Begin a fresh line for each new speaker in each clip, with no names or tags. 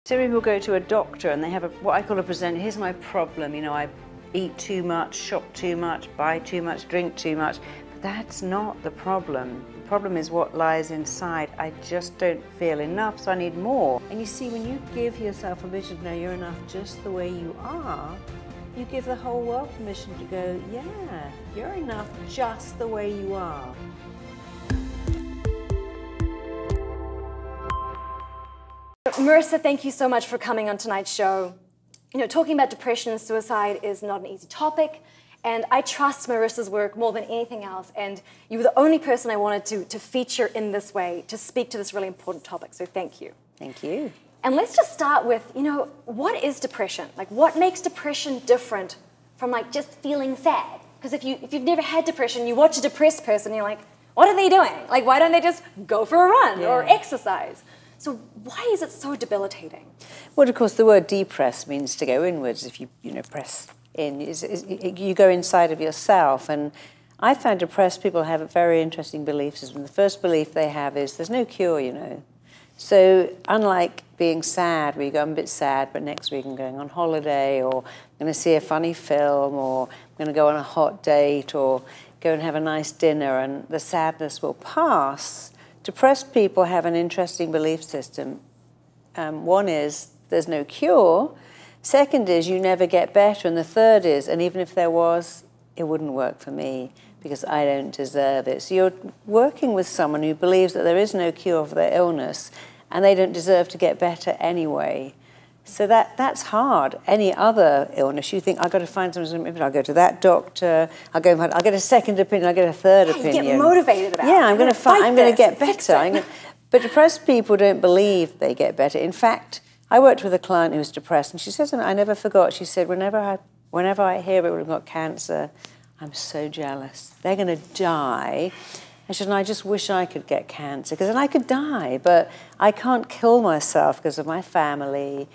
So people go to a doctor and they have what I call a present. Here's my problem. You know, I eat too much, shop too much, buy too much, drink too much. But that's not the problem. The problem is what lies inside. I just don't feel enough, so I need more. And you see, when you give yourself permission to know you're enough just the way you are, you give the whole world permission to go, yeah, you're enough just the way you are.
Marisa, thank you so much for coming on tonight's show. You know, talking about depression and suicide is not an easy topic, and I trust Marisa's work more than anything else, and you were the only person I wanted to feature in this way, to speak to this really important topic, so thank you.
Thank you.
And let's just start with, you know, what is depression? Like, what makes depression different from, like, just feeling sad? Because if you've never had depression, you watch a depressed person, you're like, what are they doing? Like, why don't they just go for a run or exercise? So why is it so debilitating?
Well, of course, the word depress means to go inwards. If you press in, you go inside of yourself. And I found depressed people have a very interesting belief system. The first belief they have is there's no cure, you know. So unlike being sad, where you go, I'm a bit sad, but next week I'm going on holiday, or I'm going to see a funny film, or I'm going to go on a hot date, or go and have a nice dinner, and the sadness will pass. Depressed people have an interesting belief system. One is there's no cure. Second is you never get better. And the third is, and even if there was, it wouldn't work for me because I don't deserve it. So you're working with someone who believes that there is no cure for their illness and they don't deserve to get better anyway. So that's hard. Any other illness, you think, I've got to find something, maybe I'll go to that doctor, I'll get a second opinion, I'll get a third opinion.
You get motivated about it.
Yeah, I'm going to get better. But depressed people don't believe they get better. In fact, I worked with a client who was depressed, and she says, I never forgot, she said, whenever I hear everyone got cancer, I'm so jealous. They're going to die. And she said, I just wish I could get cancer, because then I could die, but I can't kill myself because of my family.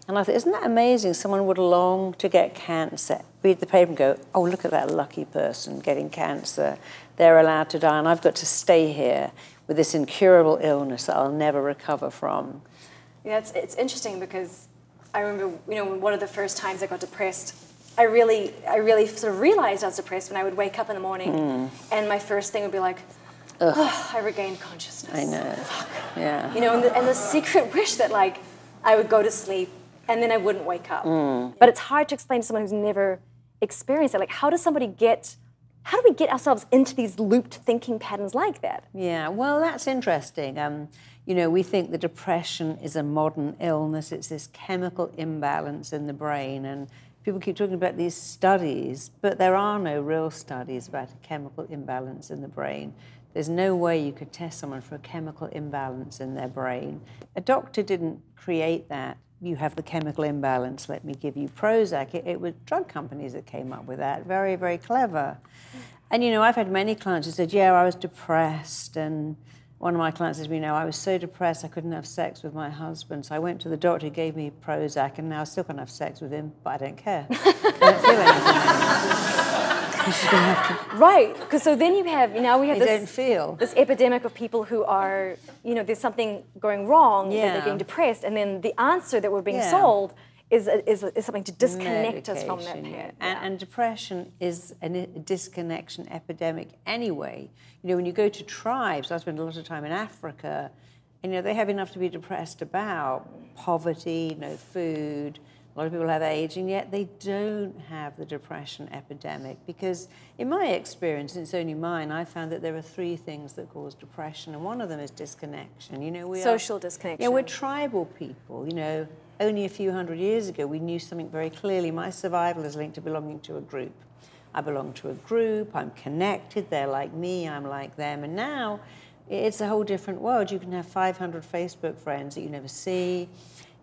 And I thought, isn't that amazing? Someone would long to get cancer, read the paper and go, oh, look at that lucky person getting cancer. They're allowed to die, and I've got to stay here with this incurable illness that I'll never recover from.
Yeah, it's interesting because I remember, you know, one of the first times I got depressed, I really sort of realized I was depressed when I would wake up in the morning and my first thing would be like, oh, I regained consciousness.
I know.
Fuck.
Yeah.
You know, and the secret wish that, like, I would go to sleep and then I wouldn't wake up. But it's hard to explain to someone who's never experienced it. Like, how do we get ourselves into these looped thinking patterns like that?
Yeah, well, that's interesting. You know, we think that depression is a modern illness. It's this chemical imbalance in the brain, and people keep talking about these studies, but there are no real studies about a chemical imbalance in the brain. There's no way you could test someone for a chemical imbalance in their brain. A doctor didn't create that. You have the chemical imbalance, let me give you Prozac. It was drug companies that came up with that. Very, very clever. And, you know, I've had many clients who said, yeah, I was depressed. And one of my clients says, you know, I was so depressed I couldn't have sex with my husband. So I went to the doctor, he gave me Prozac, and now I still can't have sex with him, but I don't care. I don't feel anything.
Right, because so then we have
this
epidemic of people who are, you know, there's something going wrong, that they're getting depressed, and then the answer that we're being sold is something to disconnect us from that pain.
And depression is a disconnection epidemic anyway. You know, when you go to tribes, I spend a lot of time in Africa, and, you know, they have enough to be depressed about: poverty, no food. A lot of people have AIDS, and yet they don't have the depression epidemic because, in my experience, and it's only mine, I found that there are three things that cause depression, and one of them is disconnection. You know,
social disconnection.
Yeah, we're tribal people. You know, only a few hundred years ago, we knew something very clearly. My survival is linked to belonging to a group. I belong to a group. I'm connected. They're like me. I'm like them. And now, it's a whole different world. You can have 500 Facebook friends that you never see.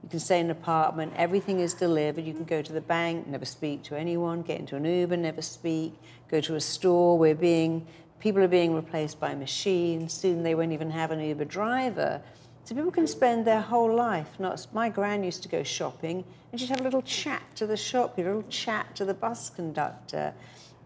You can stay in an apartment, everything is delivered. You can go to the bank, never speak to anyone, get into an Uber, never speak, go to a store where people are being replaced by machines. Soon they won't even have an Uber driver. So people can spend their whole life. My gran used to go shopping and she'd have a little chat to the shop, a little chat to the bus conductor.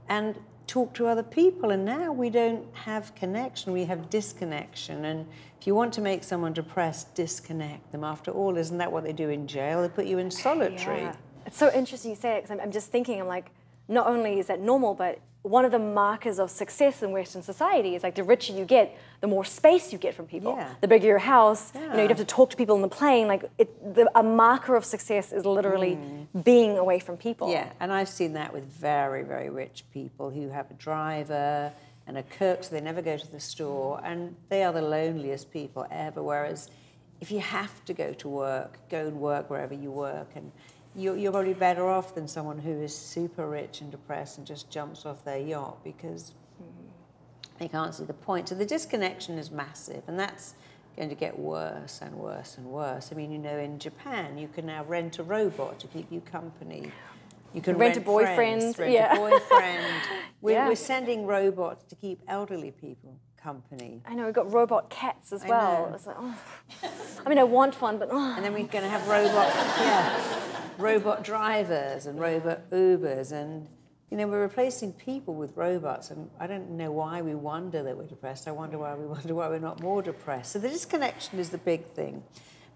And talk to other people, and now we don't have connection, we have disconnection. And if you want to make someone depressed, disconnect them. After all, isn't that what they do in jail? They put you in solitary.
Yeah. It's so interesting you say it, because I'm just thinking, I'm like, not only is that normal, but one of the markers of success in Western society is like the richer you get, the more space you get from people.
Yeah.
The bigger your house, you know, you'd have to talk to people on the plane. Like a marker of success is literally being away from people.
Yeah, and I've seen that with very, very rich people who have a driver and a cook, so they never go to the store, and they are the loneliest people ever. Whereas if you have to go to work, go and work wherever you work, and you're probably better off than someone who is super rich and depressed and just jumps off their yacht because they can't see the point. So the disconnection is massive, and that's going to get worse and worse and worse. I mean, you know, in Japan, you can now rent a robot to keep you company. You can rent
a boyfriend.
Rent a boyfriend. We're sending robots to keep elderly people company.
I know, we've got robot cats as well. It's like, oh. I mean, I want one, but oh.
And then we're going to have robot drivers and robot Ubers, and you know, we're replacing people with robots, and I don't know why we wonder that we're depressed. I wonder why we're not more depressed. So the disconnection is the big thing.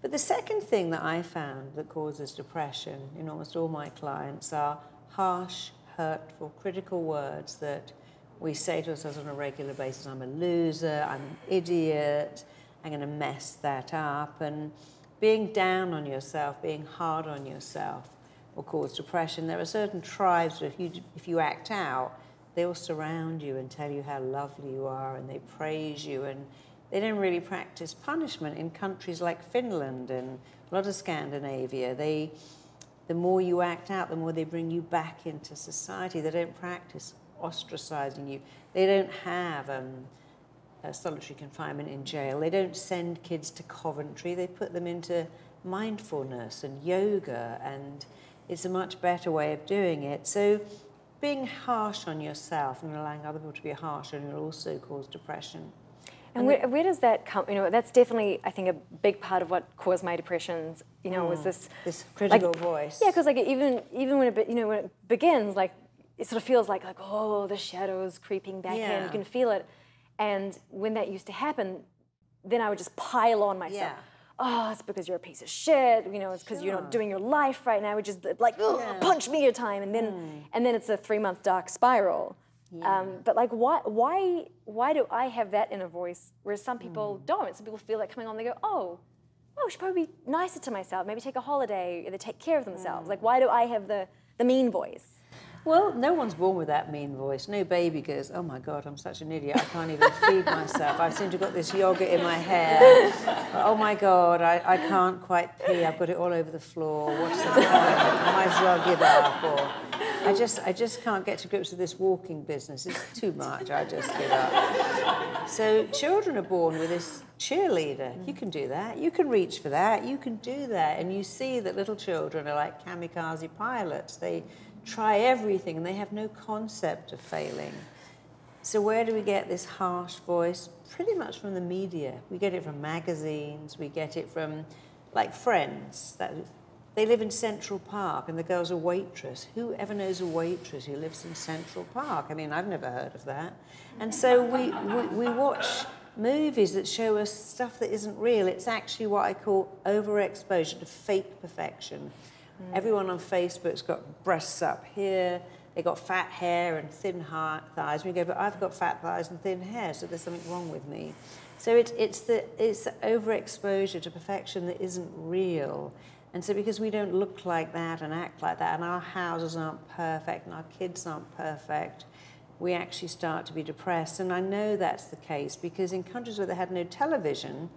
But the second thing that I found that causes depression in almost all my clients are harsh, hurtful, critical words that we say to ourselves on a regular basis. I'm a loser, I'm an idiot, I'm going to mess that up. And being down on yourself, being hard on yourself will cause depression. There are certain tribes where if you act out, they will surround you and tell you how lovely you are, and they praise you, and they don't really practice punishment in countries like Finland and a lot of Scandinavia. The more you act out, the more they bring you back into society. They don't practice ostracizing you. They don't have solitary confinement in jail. They don't send kids to Coventry. They put them into mindfulness and yoga, and it's a much better way of doing it. So being harsh on yourself and allowing other people to be harsh on you will also cause depression.
And where does that come? You know, that's definitely, I think, a big part of what caused my depressions. You know, was this
critical voice.
Yeah, because like even when it begins, like it sort of feels like oh, the shadows creeping back in. You can feel it, and when that used to happen, then I would just pile on myself.
Yeah.
Oh, it's because you're a piece of shit. You know, it's because you're not doing your life right now. It's just like punch me a time, and then it's a 3-month dark spiral. Yeah. But like, why do I have that inner voice, whereas some people don't? Some people feel like coming on, they go, oh, I should probably be nicer to myself, maybe take a holiday, or they take care of themselves. Like, why do I have the mean voice?
Well, no one's born with that mean voice. No baby goes, oh my God, I'm such an idiot, I can't even feed myself. I seem to have got this yogurt in my hair. Oh my God, I can't quite pee, I've got it all over the floor. What's the point? I might as well give up. Or I just can't get to grips with this walking business. It's too much, I just give up. So children are born with this cheerleader. You can do that, you can reach for that, you can do that. And you see that little children are like kamikaze pilots. They try everything, and they have no concept of failing. So where do we get this harsh voice? Pretty much from the media. We get it from magazines, we get it from, like, Friends. They live in Central Park, and the girl's a waitress. Who ever knows a waitress who lives in Central Park? I mean, I've never heard of that. And so we watch movies that show us stuff that isn't real. It's actually what I call overexposure to fake perfection. Everyone on Facebook's got breasts up here, they got fat hair and thin thighs. We go, but I've got fat thighs and thin hair, so there's something wrong with me. So it's the overexposure to perfection that isn't real. And so because we don't look like that and act like that, and our houses aren't perfect and our kids aren't perfect, we actually start to be depressed. And I know that's the case because in countries where they had no television,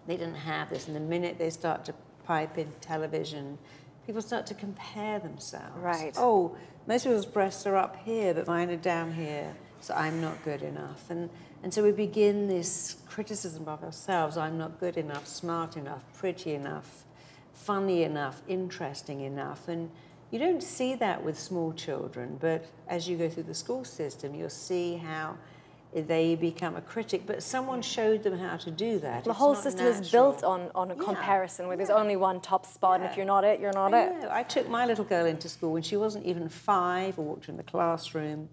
they didn't have this. And the minute they start to pipe in television, people start to compare themselves.
Right.
Oh, most people's breasts are up here, but mine are down here, so I'm not good enough. And so we begin this criticism of ourselves. I'm not good enough, smart enough, pretty enough, funny enough, interesting enough. And you don't see that with small children, but as you go through the school system, you'll see how they become a critic, but someone showed them how to do that.
The whole system is built on a comparison where there's only one top spot, and if you're not it, you're not it.
I took my little girl into school when she wasn't even 5. I walked her in the classroom,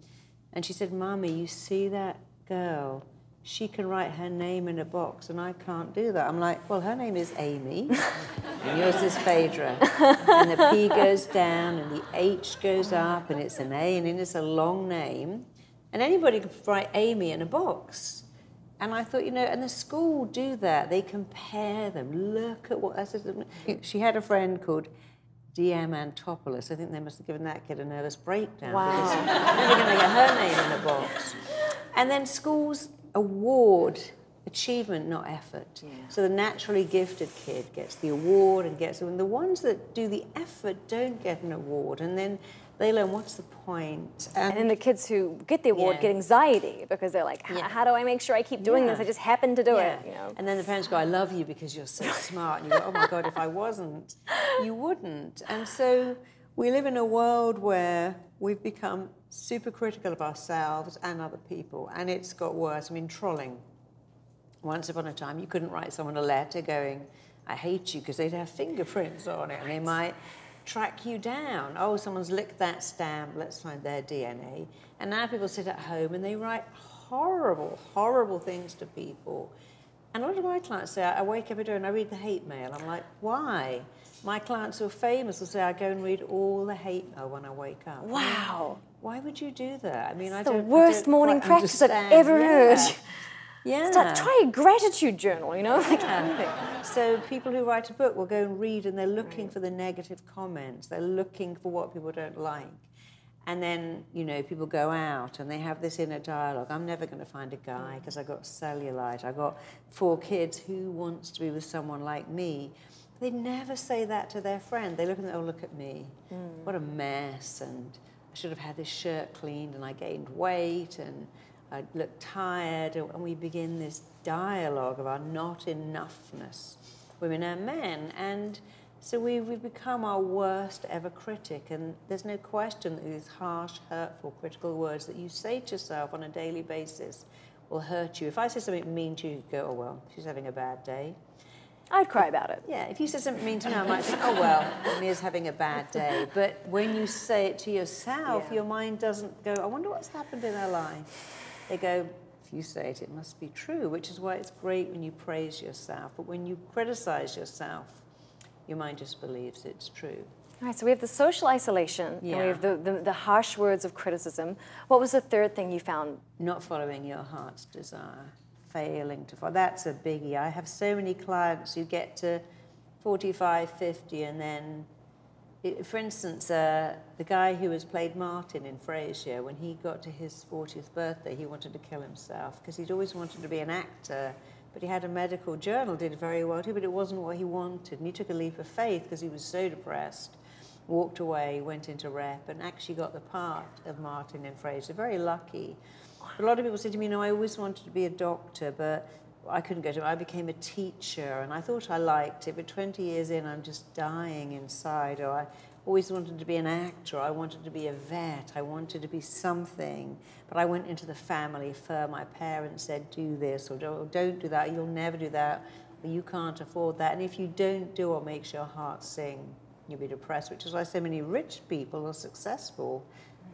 And she said, Mommy, you see that girl? She can write her name in a box, and I can't do that. I'm like, well, her name is Amy, and yours is Phaedra. And the P goes down, and the H goes up, and it's an A, and then it's a long name. And anybody could write Amy in a box. And I thought, you know, and the school do that. They compare them. Look at what... She had a friend called Diamantopoulos. I think they must have given that kid a nervous breakdown.
Wow.
Because they're never going to get her name in a box. And then schools award achievement, not effort. Yeah. So the naturally gifted kid gets the award and gets it. And the ones that do the effort don't get an award. And then they learn, what's the point?
And then the kids who get the award get anxiety because they're like, how do I make sure I keep doing this? I just happen to do it. You know?
And then the parents go, I love you because you're so smart. And you go, oh my God, if I wasn't, you wouldn't. And so we live in a world where we've become super critical of ourselves and other people. And it's got worse. I mean, trolling. Once upon a time, you couldn't write someone a letter going, I hate you, because they'd have fingerprints on it. And they might track you down. Oh, someone's licked that stamp, let's find their DNA. And now people sit at home and they write horrible, horrible things to people. And a lot of my clients say, I wake up every day and I read the hate mail. I'm like, why? My clients who are famous will say, I go and read all the hate mail when I wake up.
Wow.
Why would you do that? I mean,
it's the worst morning practice I've ever heard.
Yeah.
Try a gratitude journal, you know?
So people who write a book will go and read and they're looking for the negative comments. They're looking for what people don't like. And then, you know, people go out and they have this inner dialogue. I'm never going to find a guy because I got cellulite. I got 4 kids. Who wants to be with someone like me? They never say that to their friend. They look and they, oh, look at me. What a mess. And I should have had this shirt cleaned and I gained weight and I look tired, and we begin this dialogue of our not enoughness, women and men. And so we've become our worst ever critic, and there's no question that these harsh, hurtful, critical words that you say to yourself on a daily basis will hurt you. If I say something mean to you, you go, oh, well, she's having a bad day.
I'd cry about it.
Yeah, if you said something mean to me, I might think, oh, well, Mia's having a bad day. But when you say it to yourself, your mind doesn't go, I wonder what's happened in her life. They go, if you say it, it must be true, which is why it's great when you praise yourself. But when you criticize yourself, your mind just believes it's true.
All right, so we have the social isolation, and we have the harsh words of criticism. What was the third thing you found? Not
following your heart's desire, failing to follow. That's a biggie. I have so many clients who get to 45, 50, and then, for instance, the guy who has played Martin in Frasier, when he got to his 40th birthday, he wanted to kill himself because he'd always wanted to be an actor, but he had a medical journal, did very well too, but it wasn't what he wanted. And he took a leap of faith because he was so depressed, walked away, went into rep, and actually got the part of Martin in Frasier. Very lucky. But a lot of people say to me, you know, I always wanted to be a doctor, but I couldn't go to it. I became a teacher, and I thought I liked it, but 20 years in, I'm just dying inside. Or I always wanted to be an actor. I wanted to be a vet. I wanted to be something. But I went into the family firm. My parents said, do this, or don't do that. You'll never do that. Or you can't afford that. And if you don't do what makes your heart sing, you'll be depressed, which is why so many rich people are successful.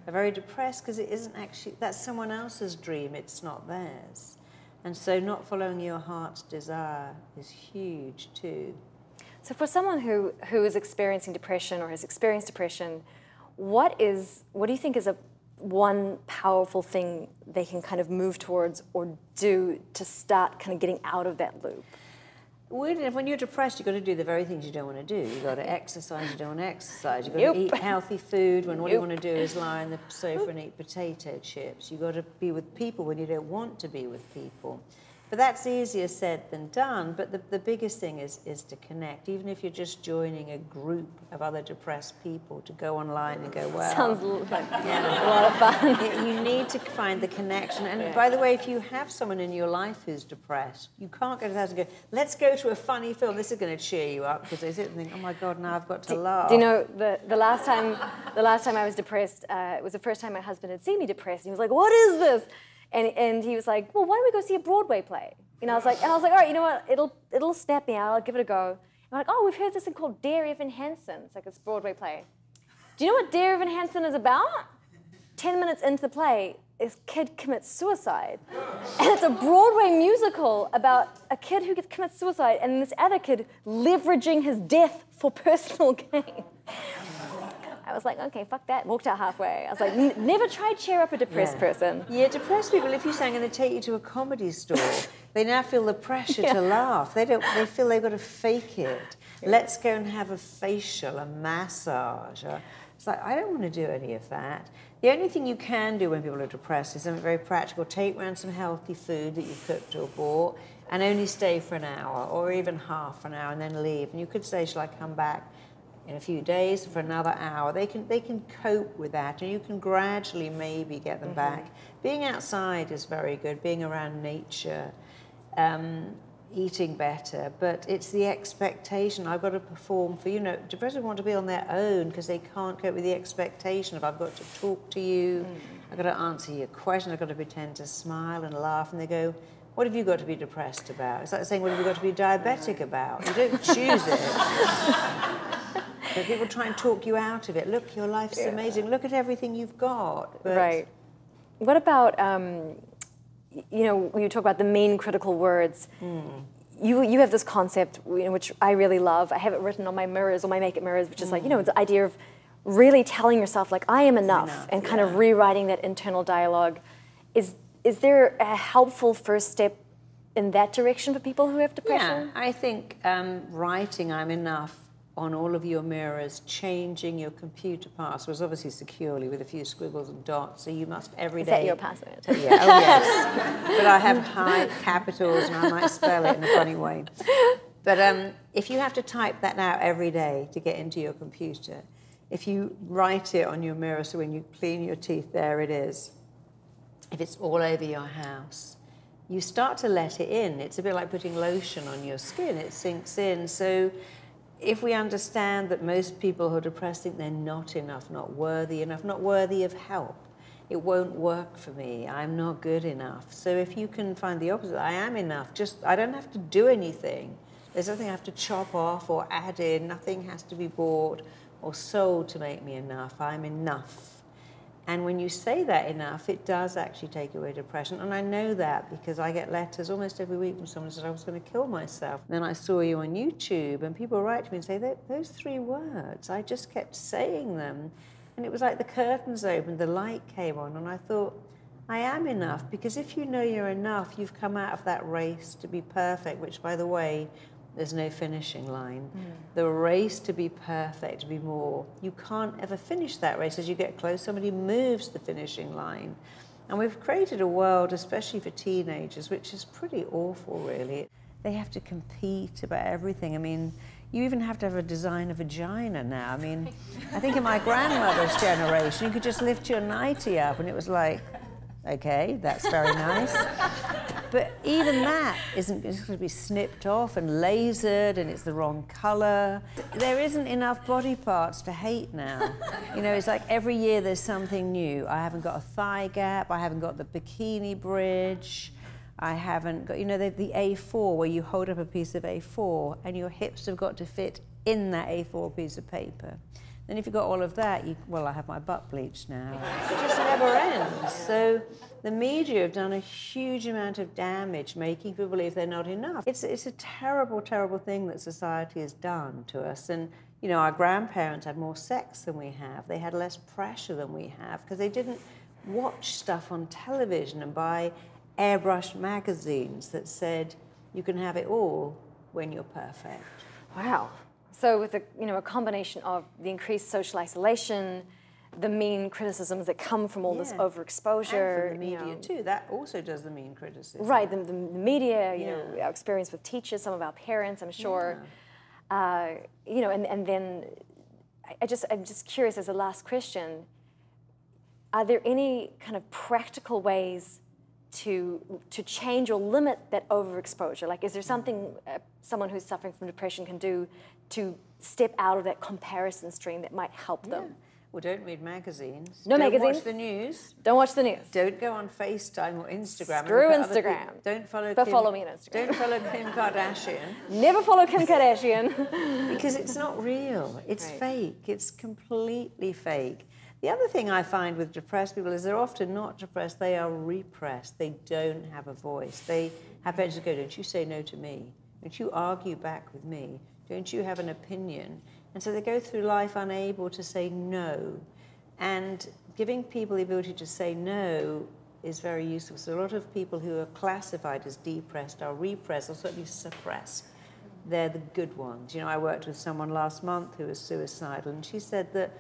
They're very depressed because it isn't actually, that's someone else's dream. It's not theirs. And so not following your heart's desire is huge too.
So for someone who is experiencing depression or has experienced depression, what do you think is one powerful thing they can kind of move towards or do to start kind of getting out of that loop?
When you're depressed, you've got to do the very things you don't want to do. You've got to exercise, you don't want to exercise. You've got to eat healthy food when all you want to do is lie on the sofa and eat potato chips. You've got to be with people when you don't want to be with people. But that's easier said than done. But the biggest thing is to connect. Even if you're just joining a group of other depressed people, to go online and go, well...
Sounds like a lot of fun.
You need to find the connection. And by the way, if you have someone in your life who's depressed, you can't go to that and go, let's go to a funny film. This is going to cheer you up. Because they sit and think, oh my God, now I've got to laugh.
Do you know, the last time I was depressed, it was the first time my husband had seen me depressed. He was like, what is this? And he was like, well, why don't we go see a Broadway play? And I was like, all right, you know what? It'll snap me out. I'll give it a go. And I'm like, oh, we've heard this thing called Dear Evan Hansen. It's like this Broadway play. Do you know what Dear Evan Hansen is about? 10 minutes into the play, this kid commits suicide. And it's a Broadway musical about a kid who commits suicide and this other kid leveraging his death for personal gain. I was like, okay, fuck that. Walked out halfway. I was like, never try to cheer up a depressed person.
Yeah, depressed people, if you say, I'm going to take you to a comedy store, they now feel the pressure to laugh. They feel they've got to fake it. Let's go and have a facial, a massage. It's like, I don't want to do any of that. The only thing you can do when people are depressed is something very practical. Take around some healthy food that you've cooked or bought and only stay for an hour or even half an hour and then leave. And you could say, shall I come back in a few days for another hour? They can cope with that, and you can gradually maybe get them back. Being outside is very good, being around nature, eating better, but it's the expectation. I've got to perform for, depressed people want to be on their own because they can't cope with the expectation of I've got to talk to you, I've got to answer your question, I've got to pretend to smile and laugh, and they go, what have you got to be depressed about? It's like saying, what have you got to be diabetic about? You don't choose it. But people try and talk you out of it. Look, your life's amazing. Look at everything you've got. But
right. What about, when you talk about the main critical words, you have this concept, which I really love. I have it written on my mirrors, or my makeup mirrors, which is like, the idea of really telling yourself, like, I am enough and kind of rewriting that internal dialogue. Is there a helpful first step in that direction for people who have depression?
Yeah, I think writing I'm enough on all of your mirrors, changing your computer passwords, obviously securely with a few squiggles and dots, so you must every day...
Is that your password?
Yeah, oh yes. But I have high capitals and I might spell it in a funny way. But if you have to type that out every day to get into your computer, if you write it on your mirror, so when you clean your teeth, there it is. If it's all over your house, you start to let it in. It's a bit like putting lotion on your skin. It sinks in. So if we understand that most people who are depressed think they're not enough, not worthy enough, not worthy of help, it won't work for me, I'm not good enough. So if you can find the opposite, I am enough, I don't have to do anything. There's nothing I have to chop off or add in, nothing has to be bought or sold to make me enough, I'm enough. And when you say that enough, it does actually take away depression. And I know that because I get letters almost every week from someone who said, I was going to kill myself. And then I saw you on YouTube, and people write to me and say, those 3 words, I just kept saying them. And it was like the curtains opened, the light came on, and I thought, I am enough. Because if you know you're enough, you've come out of that race to be perfect, which, by the way, there's no finishing line. The race to be perfect, to be more, you can't ever finish that race. As you get close, somebody moves the finishing line. And we've created a world, especially for teenagers, which is pretty awful, really. They have to compete about everything. I mean, you even have to have a designer vagina now. I mean, I think in my grandmother's generation, you could just lift your nightie up and it was like, okay, that's very nice. But even that isn't going to be snipped off and lasered, and it's the wrong color. There isn't enough body parts to hate now. It's like every year there's something new. I haven't got a thigh gap, I haven't got the bikini bridge, I haven't got, the A4 where you hold up a piece of A4 and your hips have got to fit in that A4 piece of paper. Then if you've got all of that, I have my butt bleached now. It just never ends. So the media have done a huge amount of damage, making people believe they're not enough. It's a terrible, terrible thing that society has done to us. And, our grandparents had more sex than we have. They had less pressure than we have because they didn't watch stuff on television and buy airbrushed magazines that said you can have it all when you're perfect.
Wow. So with a combination of the increased social isolation, the mean criticisms that come from all this overexposure.
And from the media too, that also does the mean criticism.
Right, the media, our experience with teachers, some of our parents, I'm sure. And then I'm just curious as a last question, are there any kind of practical ways to change or limit that overexposure? Like, is there something someone who's suffering from depression can do to step out of that comparison stream that might help them?
Well, don't read magazines.
No magazines.
Don't watch the news.
Don't watch the news.
Don't go on FaceTime or Instagram.
Screw Instagram.
Don't follow
But follow me on Instagram.
Don't follow Kim Kardashian.
Never follow Kim Kardashian.
Because it's not real. It's fake. It's completely fake. The other thing I find with depressed people is they're often not depressed, they are repressed. They don't have a voice. They have parents who go, don't you say no to me? Don't you argue back with me? Don't you have an opinion? And so they go through life unable to say no. And giving people the ability to say no is very useful. So a lot of people who are classified as depressed are repressed or certainly suppressed. They're the good ones. You know, I worked with someone last month who was suicidal, and she said that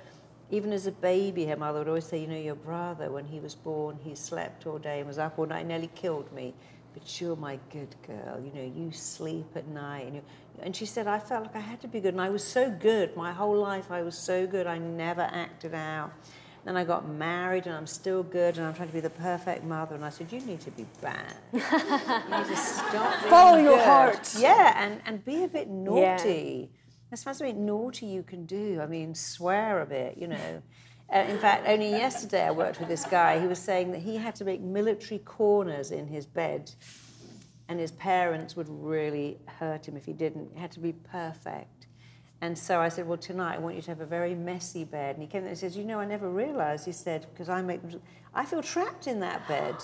even as a baby, her mother would always say, you know, your brother, when he was born, he slept all day and was up all night, nearly killed me. But you're my good girl, you know, you sleep at night. And she said, I felt like I had to be good, and I was so good. My whole life I was so good, I never acted out. Then I got married, and I'm still good, and I'm trying to be the perfect mother. And I said, you need to be bad. You need to stop being
Follow your
good.
heart.
Yeah, and be a bit naughty.
Yeah.
That's something naughty you can do. I mean, swear a bit, you know. In fact, only yesterday I worked with this guy. He was saying that he had to make military corners in his bed, and his parents would really hurt him if he didn't. It had to be perfect. And so I said, well, tonight I want you to have a very messy bed. And he came in and says, you know, I never realized, he said, because I feel trapped in that bed.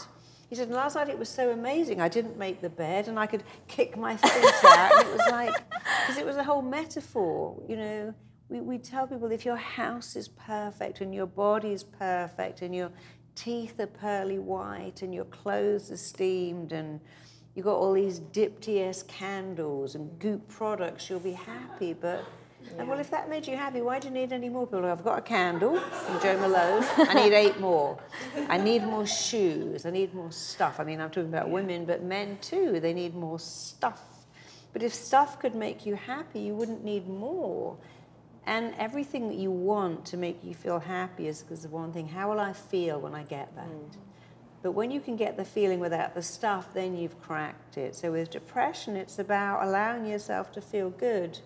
He said, last night it was so amazing. I didn't make the bed, and I could kick my feet out. And it was like, because it was a whole metaphor, you know. We tell people if your house is perfect and your body is perfect and your teeth are pearly white and your clothes are steamed and you've got all these Diptyque candles and Goop products, you'll be happy. But, well, if that made you happy, why do you need any more people? I've got a candle from Joe Malone. I need 8 more. I need more shoes. I need more stuff. I mean, I'm talking about women, but men too. They need more stuff. But if stuff could make you happy, you wouldn't need more. And everything that you want to make you feel happy is because of one thing. How will I feel when I get that? But when you can get the feeling without the stuff, then you've cracked it. So with depression, it's about allowing yourself to feel good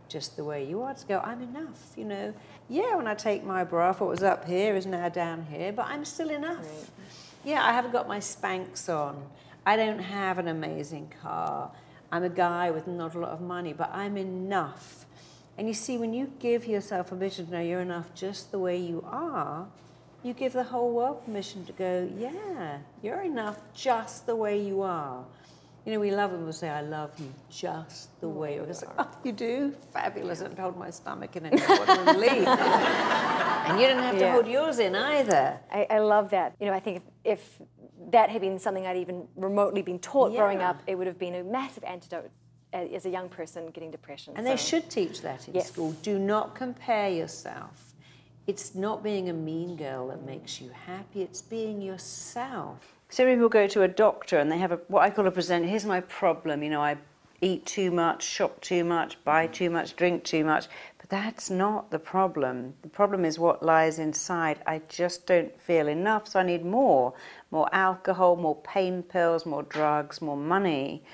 just the way you are, to go, I'm enough, you know. Yeah, when I take my bra off, what was up here is now down here, but I'm still enough. Right. Yeah, I haven't got my Spanx on. I don't have an amazing car. I'm a guy with not a lot of money, but I'm enough. And you see, when you give yourself permission to know you're enough just the way you are, you give the whole world permission to go, yeah, you're enough just the way you are. You know, we love when people say, I love you just the way you are. It's like, oh, you do? Fabulous. I don't hold my stomach in anymore. What a relief. And you didn't have to hold yours in either.
I love that. You know, I think if that had been something I'd even remotely been taught growing up, it would have been a massive antidote as a young person getting depression.
And they should teach that in school. Do not compare yourself. It's not being a mean girl that makes you happy, it's being yourself. So many people go to a doctor and they have what I call a presenter. Here's my problem, you know, I eat too much, shop too much, buy too much, drink too much. But that's not the problem. The problem is what lies inside. I just don't feel enough, so I need more alcohol, more pain pills, more drugs, more money.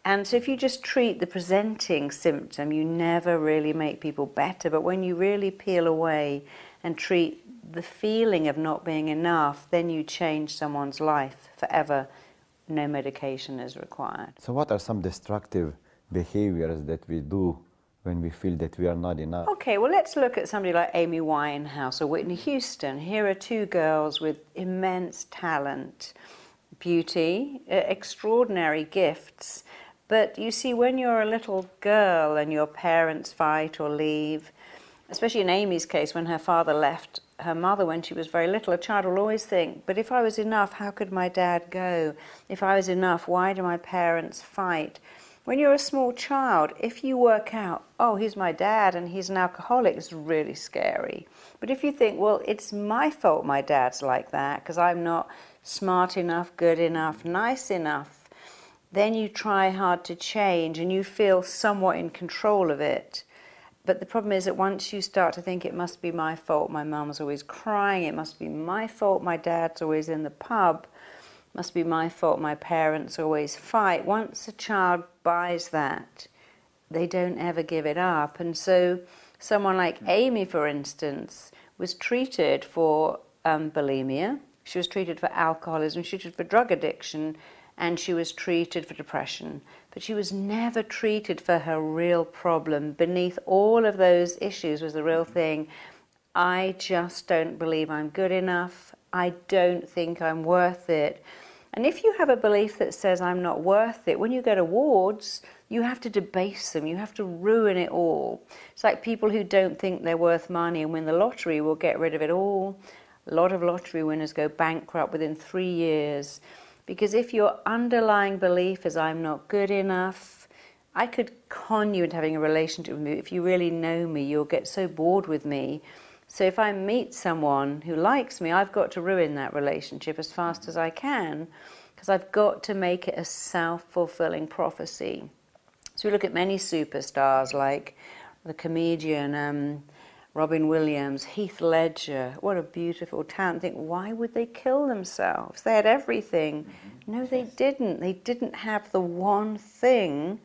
And so if you just treat the presenting symptom, you never really make people better. But when you really peel away and treat the feeling of not being enough, then you change someone's life forever. No medication is required.
So what are some destructive behaviors that we do when we feel that we are not enough?
Okay, well, let's look at somebody like Amy Winehouse or Whitney Houston. Here are 2 girls with immense talent, beauty, extraordinary gifts. But you see, when you're a little girl and your parents fight or leave, especially in Amy's case, when her father left her mother when she was very little, a child will always think, but if I was enough, how could my dad go? If I was enough, why do my parents fight? When you're a small child, if you work out, oh, he's my dad and he's an alcoholic, it's really scary. But if you think, well, it's my fault my dad's like that because I'm not smart enough, good enough, nice enough, then you try hard to change and you feel somewhat in control of it. But the problem is that once you start to think it must be my fault, my mum's always crying, it must be my fault, my dad's always in the pub, must be my fault, my parents always fight. Once a child buys that, they don't ever give it up. And so someone like Amy, for instance, was treated for bulimia, she was treated for alcoholism, she was treated for drug addiction, and she was treated for depression. But she was never treated for her real problem. Beneath all of those issues was the real thing. I just don't believe I'm good enough. I don't think I'm worth it. And if you have a belief that says I'm not worth it, when you get awards, you have to debase them. You have to ruin it all. It's like people who don't think they're worth money and win the lottery will get rid of it all. A lot of lottery winners go bankrupt within 3 years. Because if your underlying belief is I'm not good enough, I could con you into having a relationship with me. If you really know me, you'll get so bored with me. So if I meet someone who likes me, I've got to ruin that relationship as fast as I can, because I've got to make it a self-fulfilling prophecy. So we look at many superstars like the comedian Robin Williams, Heath Ledger. What a beautiful talent. Think, why would they kill themselves? They had everything. No, they didn't. They didn't have the one thing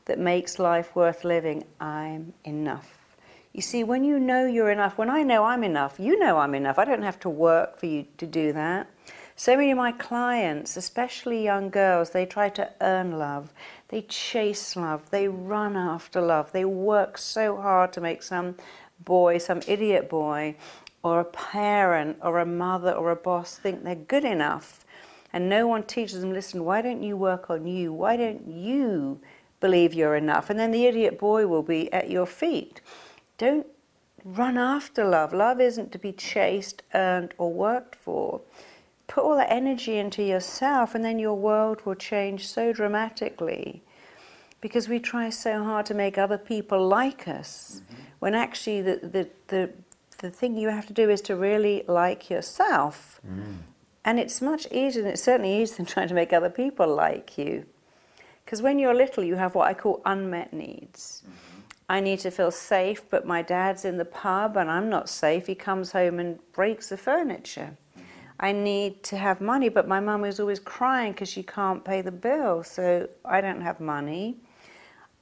that makes life worth living. I'm enough. You see, when you know you're enough, when I know I'm enough, you know I'm enough. I don't have to work for you to do that. So many of my clients, especially young girls, they try to earn love. They chase love. They run after love. They work so hard to make some boy, some idiot boy, or a parent, or a mother, or a boss think they're good enough. And no one teaches them, listen, why don't you work on you? Why don't you believe you're enough? And then the idiot boy will be at your feet. Don't run after love. Love isn't to be chased, earned, or worked for. Put all that energy into yourself, and then your world will change so dramatically. Because we try so hard to make other people like us, when actually the thing you have to do is to really like yourself. And it's much easier, and it's certainly easier than trying to make other people like you. Because when you're little, you have what I call unmet needs. I need to feel safe, but my dad's in the pub and I'm not safe. He comes home and breaks the furniture. I need to have money, but my mum is always crying because she can't pay the bill, so I don't have money.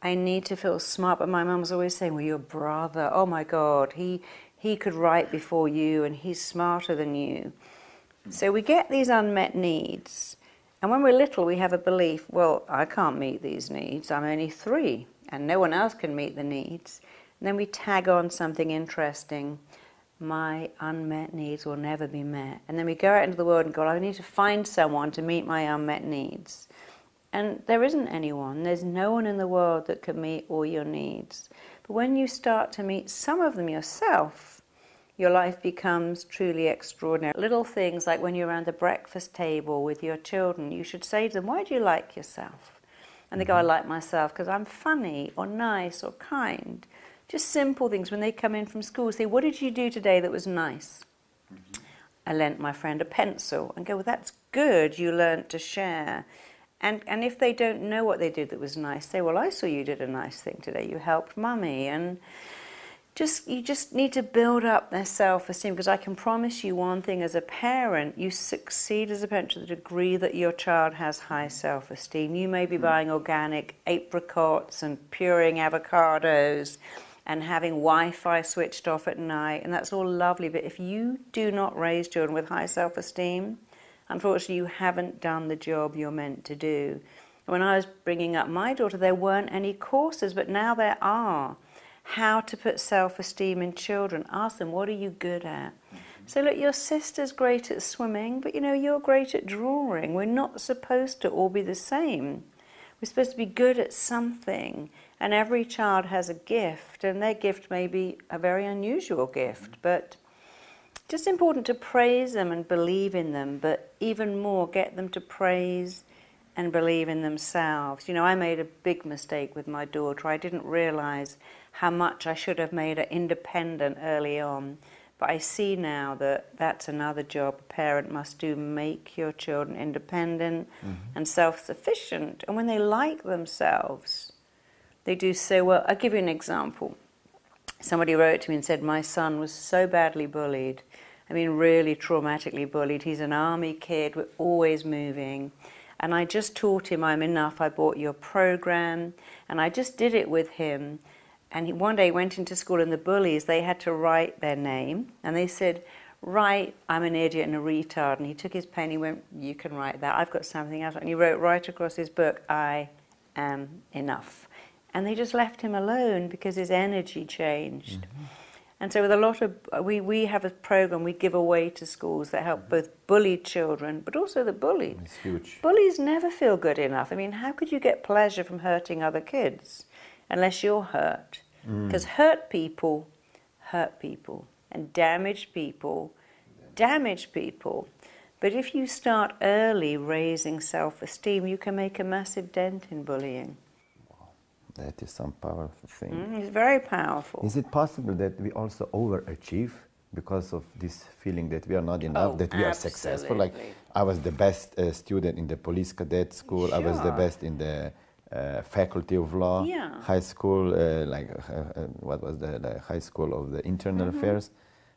I need to feel smart, but my mum's always saying, well, your brother, oh my God, he could write before you and he's smarter than you. So we get these unmet needs. And when we're little, we have a belief, well, I can't meet these needs. I'm only 3. And no one else can meet the needs. And then we tag on something interesting. My unmet needs will never be met. And then we go out into the world and go, I need to find someone to meet my unmet needs. And there isn't anyone. There's no one in the world that can meet all your needs. But when you start to meet some of them yourself, your life becomes truly extraordinary. Little things like when you're around the breakfast table with your children, you should say to them, why do you like yourself? And they go, I like myself because I'm funny or nice or kind. Just simple things. When they come in from school, say, what did you do today that was nice? I lent my friend a pencil. And go, well, that's good. You learnt to share. And if they don't know what they did that was nice, say, well, I saw you did a nice thing today. You helped mummy. And you just need to build up their self-esteem, because I can promise you one thing, as a parent, you succeed as a parent to the degree that your child has high self-esteem. You may be buying organic apricots and pureeing avocados and having Wi-Fi switched off at night, and that's all lovely, but if you do not raise children with high self-esteem, unfortunately you haven't done the job you're meant to do. When I was bringing up my daughter, there weren't any courses, but now there are. How to put self-esteem in children. Ask them, what are you good at? So look, your sister's great at swimming, but you know, you're great at drawing. We're not supposed to all be the same. We're supposed to be good at something. And every child has a gift, and their gift may be a very unusual gift, but just important to praise them and believe in them, but even more, get them to praise and believe in themselves. You know, I made a big mistake with my daughter. I didn't realize how much I should have made her independent early on. But I see now that that's another job a parent must do, make your children independent and self-sufficient. And when they like themselves, they do so well. I'll give you an example. Somebody wrote to me and said, my son was so badly bullied. I mean, really traumatically bullied. He's an army kid, we're always moving. And I just taught him I'm enough. I bought your program, and I just did it with him. And one day he went into school, and the bullies, they had to write their name. And they said, write, I'm an idiot and a retard. And he took his pen, he went, you can write that. I've got something else. And he wrote right across his book, I am enough. And they just left him alone because his energy changed. And so with a lot of, we have a program we give away to schools that help both bullied children, but also the bullied.
It's huge.
Bullies never feel good enough. I mean, how could you get pleasure from hurting other kids unless you're hurt? Because hurt people, and damaged people, damage people. But if you start early raising self-esteem, you can make a massive dent in bullying.
That is some powerful thing.
It's very powerful.
Is it possible that we also overachieve because of this feeling that we are not enough, that we are successful? Like, I was the best student in the police cadet school,
Sure.
I was the best in the faculty of law,
Yeah.
high school, what was the high school of the internal affairs?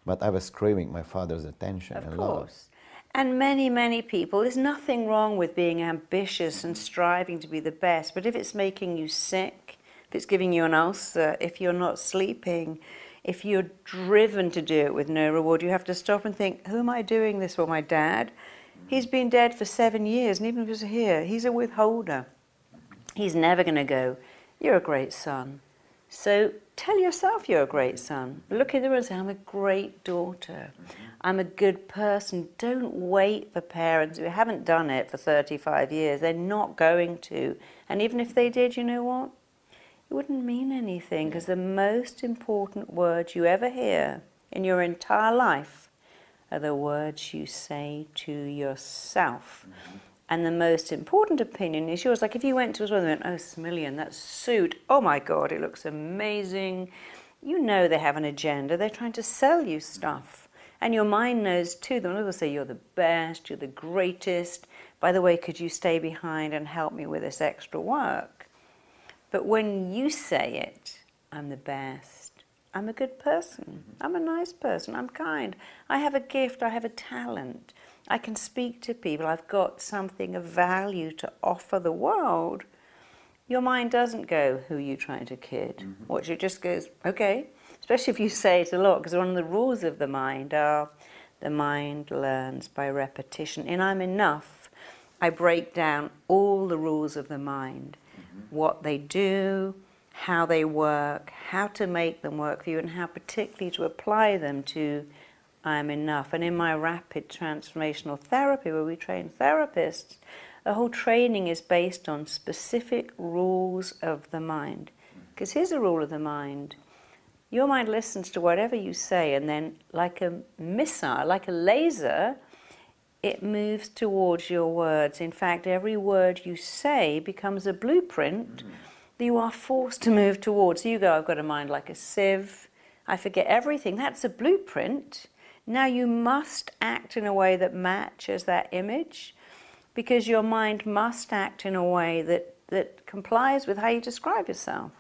But I was craving my father's attention
Of
a lot.
course. And many, many people, there's nothing wrong with being ambitious and striving to be the best, but if it's making you sick, if it's giving you an ulcer, if you're not sleeping, if you're driven to do it with no reward, you have to stop and think, who am I doing this for? My dad? He's been dead for 7 years, and even if he was here, he's a withholder. He's never going to go, you're a great son. So tell yourself you're a great son. Look in the mirror and say, I'm a great daughter. I'm a good person. Don't wait for parents who haven't done it for 35 years. They're not going to. And even if they did, you know what? It wouldn't mean anything, because the most important words you ever hear in your entire life are the words you say to yourself. And the most important opinion is yours. Like if you went to a store and went, oh, Smillian, that suit, oh my God, it looks amazing. You know they have an agenda. They're trying to sell you stuff. And your mind knows too. They'll say, you're the best, you're the greatest. By the way, could you stay behind and help me with this extra work? But when you say it, I'm the best, I'm a good person, I'm a nice person, I'm kind, I have a gift, I have a talent, I can speak to people, I've got something of value to offer the world, your mind doesn't go, who are you trying to kid? Watch, it just goes, okay. Especially if you say it a lot, because one of the rules of the mind are, the mind learns by repetition. In I'm Enough, I break down all the rules of the mind, what they do, how they work, how to make them work for you, and how particularly to apply them to I'm Enough. And in my Rapid Transformational Therapy, where we train therapists, the whole training is based on specific rules of the mind. Because here's a rule of the mind. Your mind listens to whatever you say, and then like a missile, like a laser, it moves towards your words. In fact, every word you say becomes a blueprint that you are forced to move towards. So you go, I've got a mind like a sieve, I forget everything. That's a blueprint. Now you must act in a way that matches that image, because your mind must act in a way that complies with how you describe yourself.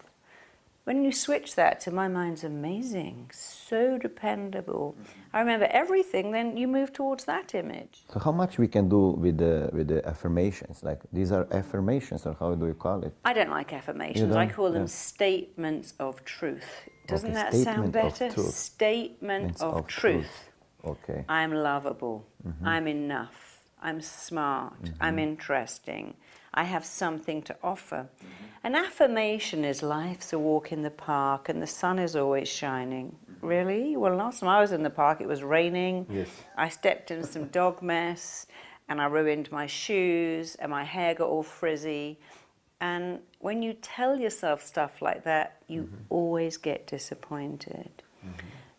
When you switch that to my mind's amazing, so dependable, I remember everything, then you move towards that image.
So how much we can do with the affirmations? Like, these are affirmations, or how do you call it?
I don't like affirmations. I call them statements of truth. Doesn't that sound better? Statement of truth.
Okay.
I'm lovable. I'm enough. I'm smart. I'm interesting. I have something to offer. An affirmation is life's a walk in the park and the sun is always shining. Really? Well, last time I was in the park, it was raining.
Yes.
I stepped in some dog mess and I ruined my shoes and my hair got all frizzy. And when you tell yourself stuff like that, you always get disappointed.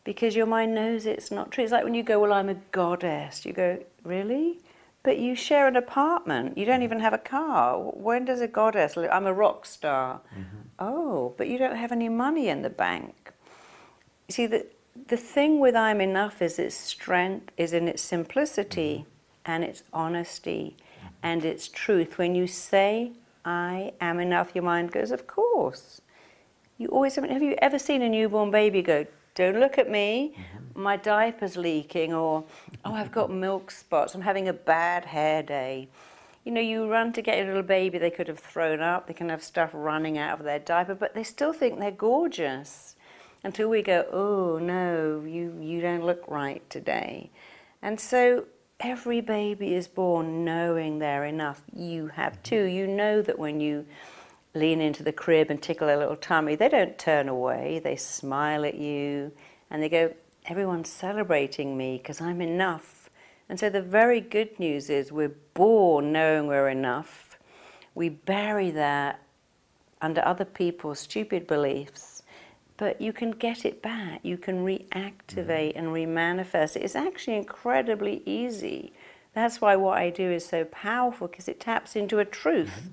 Because your mind knows it's not true. It's like when you go, well, I'm a goddess. You go, really? But you share an apartment. You don't even have a car. When does a goddess live? I'm a rock star. Oh, but you don't have any money in the bank. You see, the thing with I'm Enough is its strength is in its simplicity and its honesty and its truth. When you say, I am enough, your mind goes, of course. You always have you ever seen a newborn baby go, don't look at me, my diaper's leaking, or, oh, I've got milk spots, I'm having a bad hair day. You know, you run to get your little baby, they could have thrown up, they can have stuff running out of their diaper, but they still think they're gorgeous. Until we go, oh, no, you don't look right today. And so every baby is born knowing they're enough. You have too. You know that when you lean into the crib and tickle their little tummy, they don't turn away, they smile at you, And they go, everyone's celebrating me because I'm enough. And so the very good news is we're born knowing we're enough. We bury that under other people's stupid beliefs, but you can get it back. You can reactivate and remanifest it. It's actually incredibly easy. That's why what I do is so powerful, because it taps into a truth.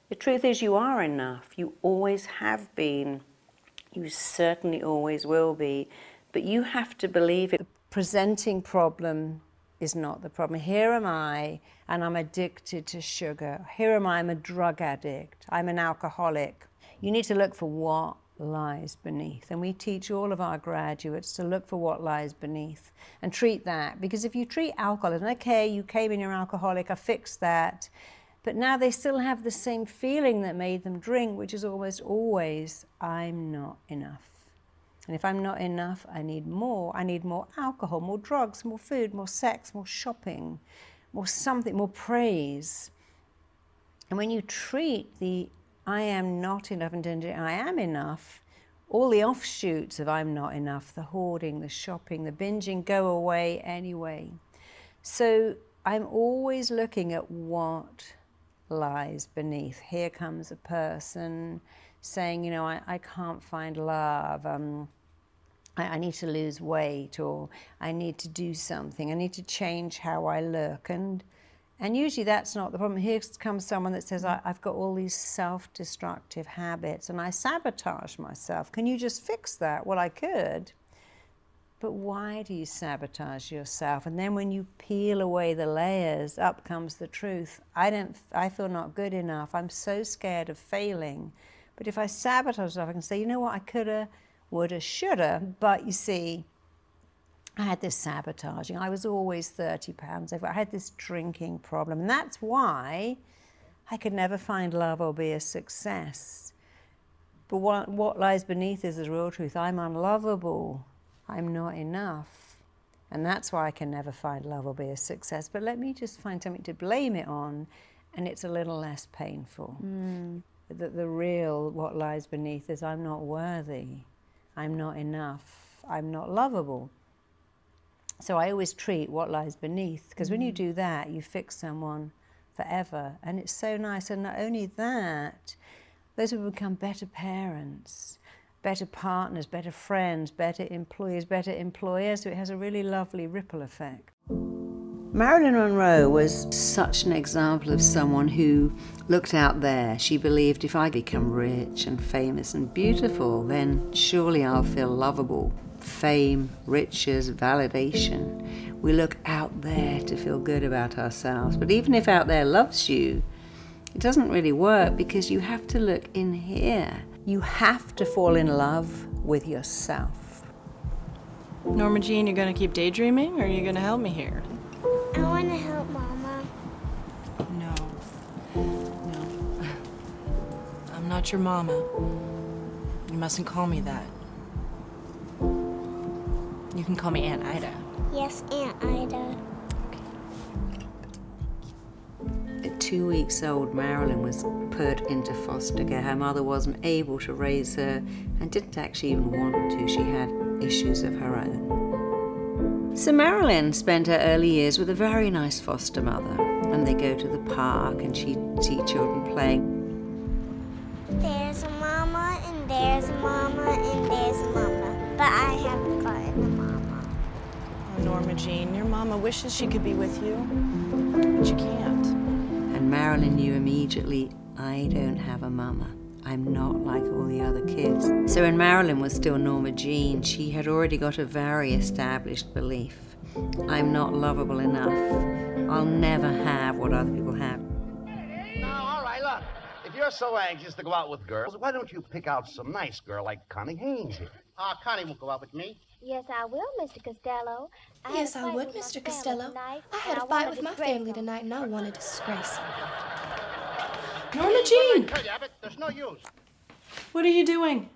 The truth is you are enough. You always have been. You certainly always will be. But you have to believe it. The presenting problem is not the problem. Here am I, and I'm addicted to sugar. Here am I, I'm a drug addict. I'm an alcoholic. You need to look for what lies beneath. And we teach all of our graduates to look for what lies beneath and treat that. Because if you treat alcoholism, okay, you came in, you're alcoholic, I fixed that. But now they still have the same feeling that made them drink, which is almost always, I'm not enough. And if I'm not enough, I need more. I need more alcohol, more drugs, more food, more sex, more shopping, more something, more praise. And when you treat the I am not enough and I am enough, all the offshoots of I'm not enough, the hoarding, the shopping, the binging, go away anyway. So I'm always looking at what lies beneath. Here comes a person saying, you know, I can't find love. I need to lose weight, or I need to do something. I need to change how I look. And usually that's not the problem. Here comes someone that says, I've got all these self-destructive habits and I sabotage myself. Can you just fix that? Well, I could. But why do you sabotage yourself? And then when you peel away the layers, up comes the truth. I feel not good enough. I'm so scared of failing. But if I sabotage myself, I can say, you know what, I coulda, woulda, shoulda. But you see, I had this sabotaging. I was always 30 pounds over. I had this drinking problem. And that's why I could never find love or be a success. But what lies beneath is the real truth. I'm unlovable. I'm not enough. And that's why I can never find love or be a success. But let me just find something to blame it on, and it's a little less painful. The real, what lies beneath is I'm not worthy. I'm not enough. I'm not lovable. So I always treat what lies beneath, because when you do that, you fix someone forever. And it's so nice. And not only that, those people become better parents, better partners, better friends, better employees, better employers. So it has a really lovely ripple effect. Marilyn Monroe was such an example of someone who looked out there. She believed, if I become rich and famous and beautiful, then surely I'll feel lovable. Fame, riches, validation. We look out there to feel good about ourselves. But even if out there loves you, it doesn't really work, because you have to look in here. You have to fall in love with yourself.
Norma Jean, you're gonna keep daydreaming, or are you gonna help me here?
I want to help Mama.
No. No. I'm not your mama. You mustn't call me that. You can call me Aunt Ida.
Yes, Aunt Ida.
At 2 weeks old, Marilyn was put into foster care. Her mother wasn't able to raise her and didn't actually even want to. She had issues of her own. So Marilyn spent her early years with a very nice foster mother, and they go to the park and she'd see children playing.
There's a Mama, and there's a Mama, and there's a Mama. But I haven't gotten a Mama.
Oh, Norma Jean, your mama wishes she could be with you, but you can't.
And Marilyn knew immediately, I don't have a mama. I'm not like all the other kids. So when Marilyn was still Norma Jean, she had already got a very established belief. I'm not lovable enough. I'll never have what other people have.
Now, all right, look. If you're so anxious to go out with girls, why don't you pick out some nice girl like Connie Haynes here?
Connie won't go out with me.
Yes, I will, Mr. Costello.
Yes, I would, Mr. Costello. I had a fight with my family tonight, and I want a disgrace.
Norma Jean!
Tell you, Abbott, there's no use.
What are you doing?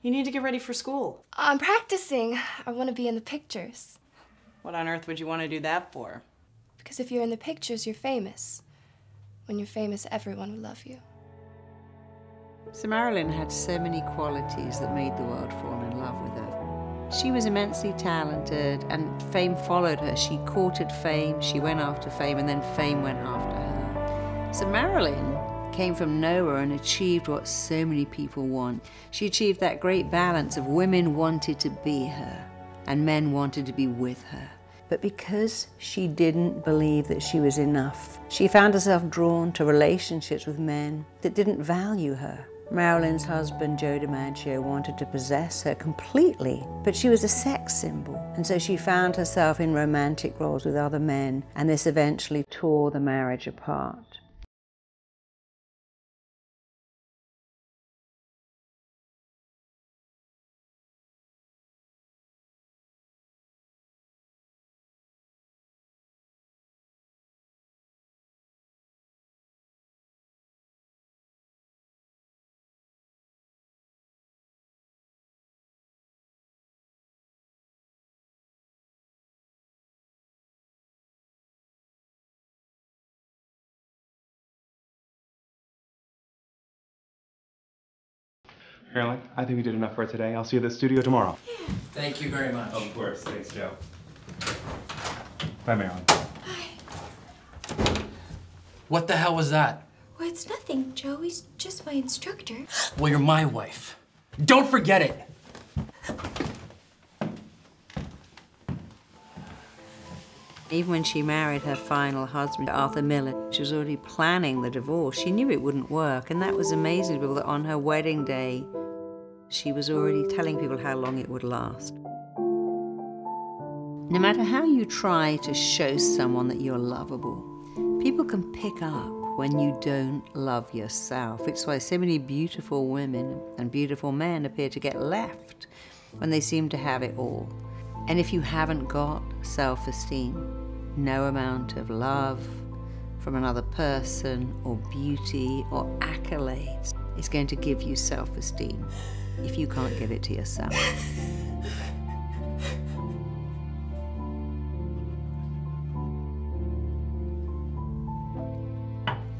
You need to get ready for school.
I'm practicing. I want to be in the pictures.
What on earth would you want to do that for?
Because if you're in the pictures, you're famous. When you're famous, everyone will love you.
So Marilyn had so many qualities that made the world fall in love with her. She was immensely talented, and fame followed her. She courted fame, she went after fame, and then fame went after her. So Marilyn came from nowhere and achieved what so many people want. She achieved that great balance of women wanted to be her and men wanted to be with her. But because she didn't believe that she was enough, she found herself drawn to relationships with men that didn't value her. Marilyn's husband, Joe DiMaggio, wanted to possess her completely, but she was a sex symbol. And so she found herself in romantic roles with other men, and this eventually tore the marriage apart.
Marilyn, I think we did enough for today. I'll see you at the studio tomorrow.
Yeah.
Thank you very much.
Of course. Thanks, Joe. Bye, Marilyn.
Bye.
What the hell was that?
Well, it's nothing, Joe. He's just my instructor.
Well, you're my wife. Don't forget it.
Even when she married her final husband, Arthur Miller, she was already planning the divorce. She knew it wouldn't work, and that was amazing to people that on her wedding day, she was already telling people how long it would last. No matter how you try to show someone that you're lovable, people can pick up when you don't love yourself. It's why so many beautiful women and beautiful men appear to get left when they seem to have it all. And if you haven't got self-esteem, no amount of love from another person or beauty or accolades is going to give you self-esteem if you can't give it to yourself.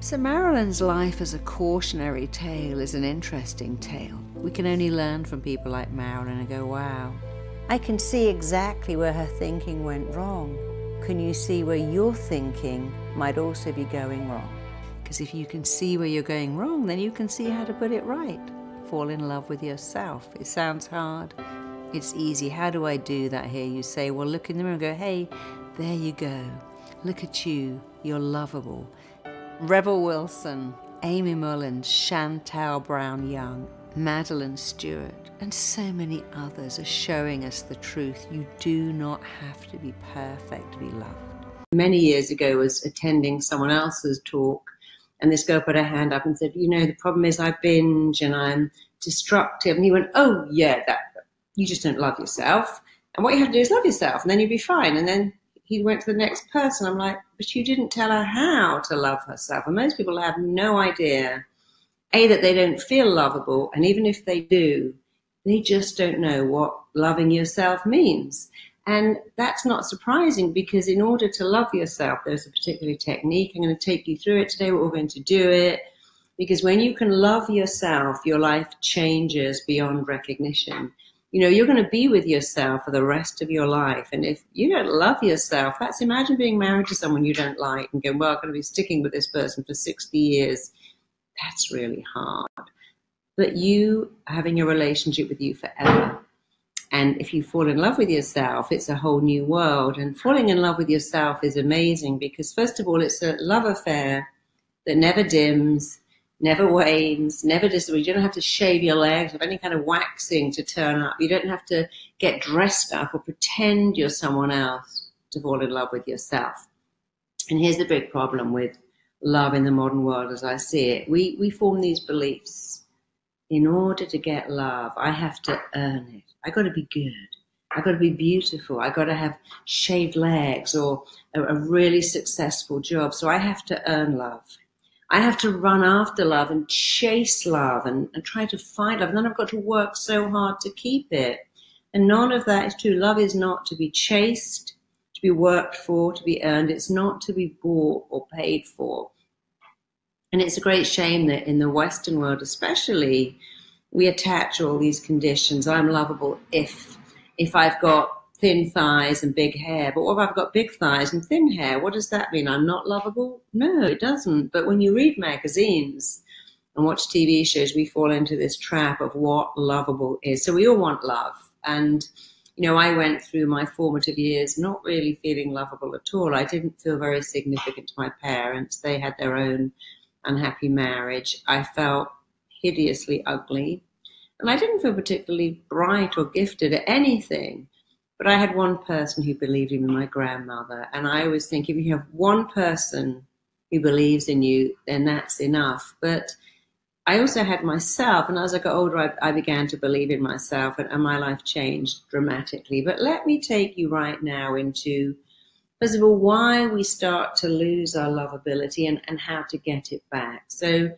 So Marilyn's life as a cautionary tale is an interesting tale. We can only learn from people like Marilyn and go, wow, I can see exactly where her thinking went wrong. Can you see where your thinking might also be going wrong? Because if you can see where you're going wrong, then you can see how to put it right. Fall in love with yourself. It sounds hard. It's easy. How do I do that here? You say, well, look in the mirror and go, hey, there you go. Look at you. You're lovable. Rebel Wilson, Amy Mullins, Chantal Brown Young, Madeline Stewart, and so many others are showing us the truth. You do not have to be perfect to be loved. Many years ago, I was attending someone else's talk, and this girl put her hand up and said, you know, the problem is I binge and I'm destructive. And he went, oh, yeah, you just don't love yourself. And what you have to do is love yourself, and then you'll be fine. And then he went to the next person. I'm like, but you didn't tell her how to love herself. And most people have no idea, A, that they don't feel lovable, and even if they do, they just don't know what loving yourself means. And that's not surprising, because in order to love yourself, there's a particular technique. I'm going to take you through it today. We're all going to do it. Because when you can love yourself, your life changes beyond recognition. You know, you're going to be with yourself for the rest of your life. And if you don't love yourself, imagine being married to someone you don't like and going, well, I'm going to be sticking with this person for 60 years. That's really hard. But you having a relationship with you forever. And if you fall in love with yourself, it's a whole new world. And falling in love with yourself is amazing because, first of all, it's a love affair that never dims, never wanes, never disappears. You don't have to shave your legs or any kind of waxing to turn up. You don't have to get dressed up or pretend you're someone else to fall in love with yourself. And here's the big problem with love in the modern world as I see it. We form these beliefs. In order to get love, I have to earn it. I got to be good. I got to be beautiful. I got to have shaved legs or a really successful job. So I have to earn love. I have to run after love and chase love and try to find love. And then I've got to work so hard to keep it. And none of that is true. Love is not to be chased, to be worked for, to be earned. It's not to be bought or paid for. And it's a great shame that in the Western world especially, we attach all these conditions. I'm lovable if
if I've got thin thighs and big hair. But what if I've got big thighs and thin hair? What does that mean? I'm not lovable? No, it doesn't. But when you read magazines and watch TV shows, we fall into this trap of what lovable is. So we all want love. And, you know, I went through my formative years not really feeling lovable at all. I didn't feel very significant to my parents. They had their own unhappy marriage. I felt hideously ugly. And I didn't feel particularly bright or gifted at anything. But I had one person who believed in me, my grandmother. And I always think if you have one person who believes in you, then that's enough. But I also had myself, and as I got older, I began to believe in myself, and my life changed dramatically. But let me take you right now into, first of all, why we start to lose our lovability and how to get it back. So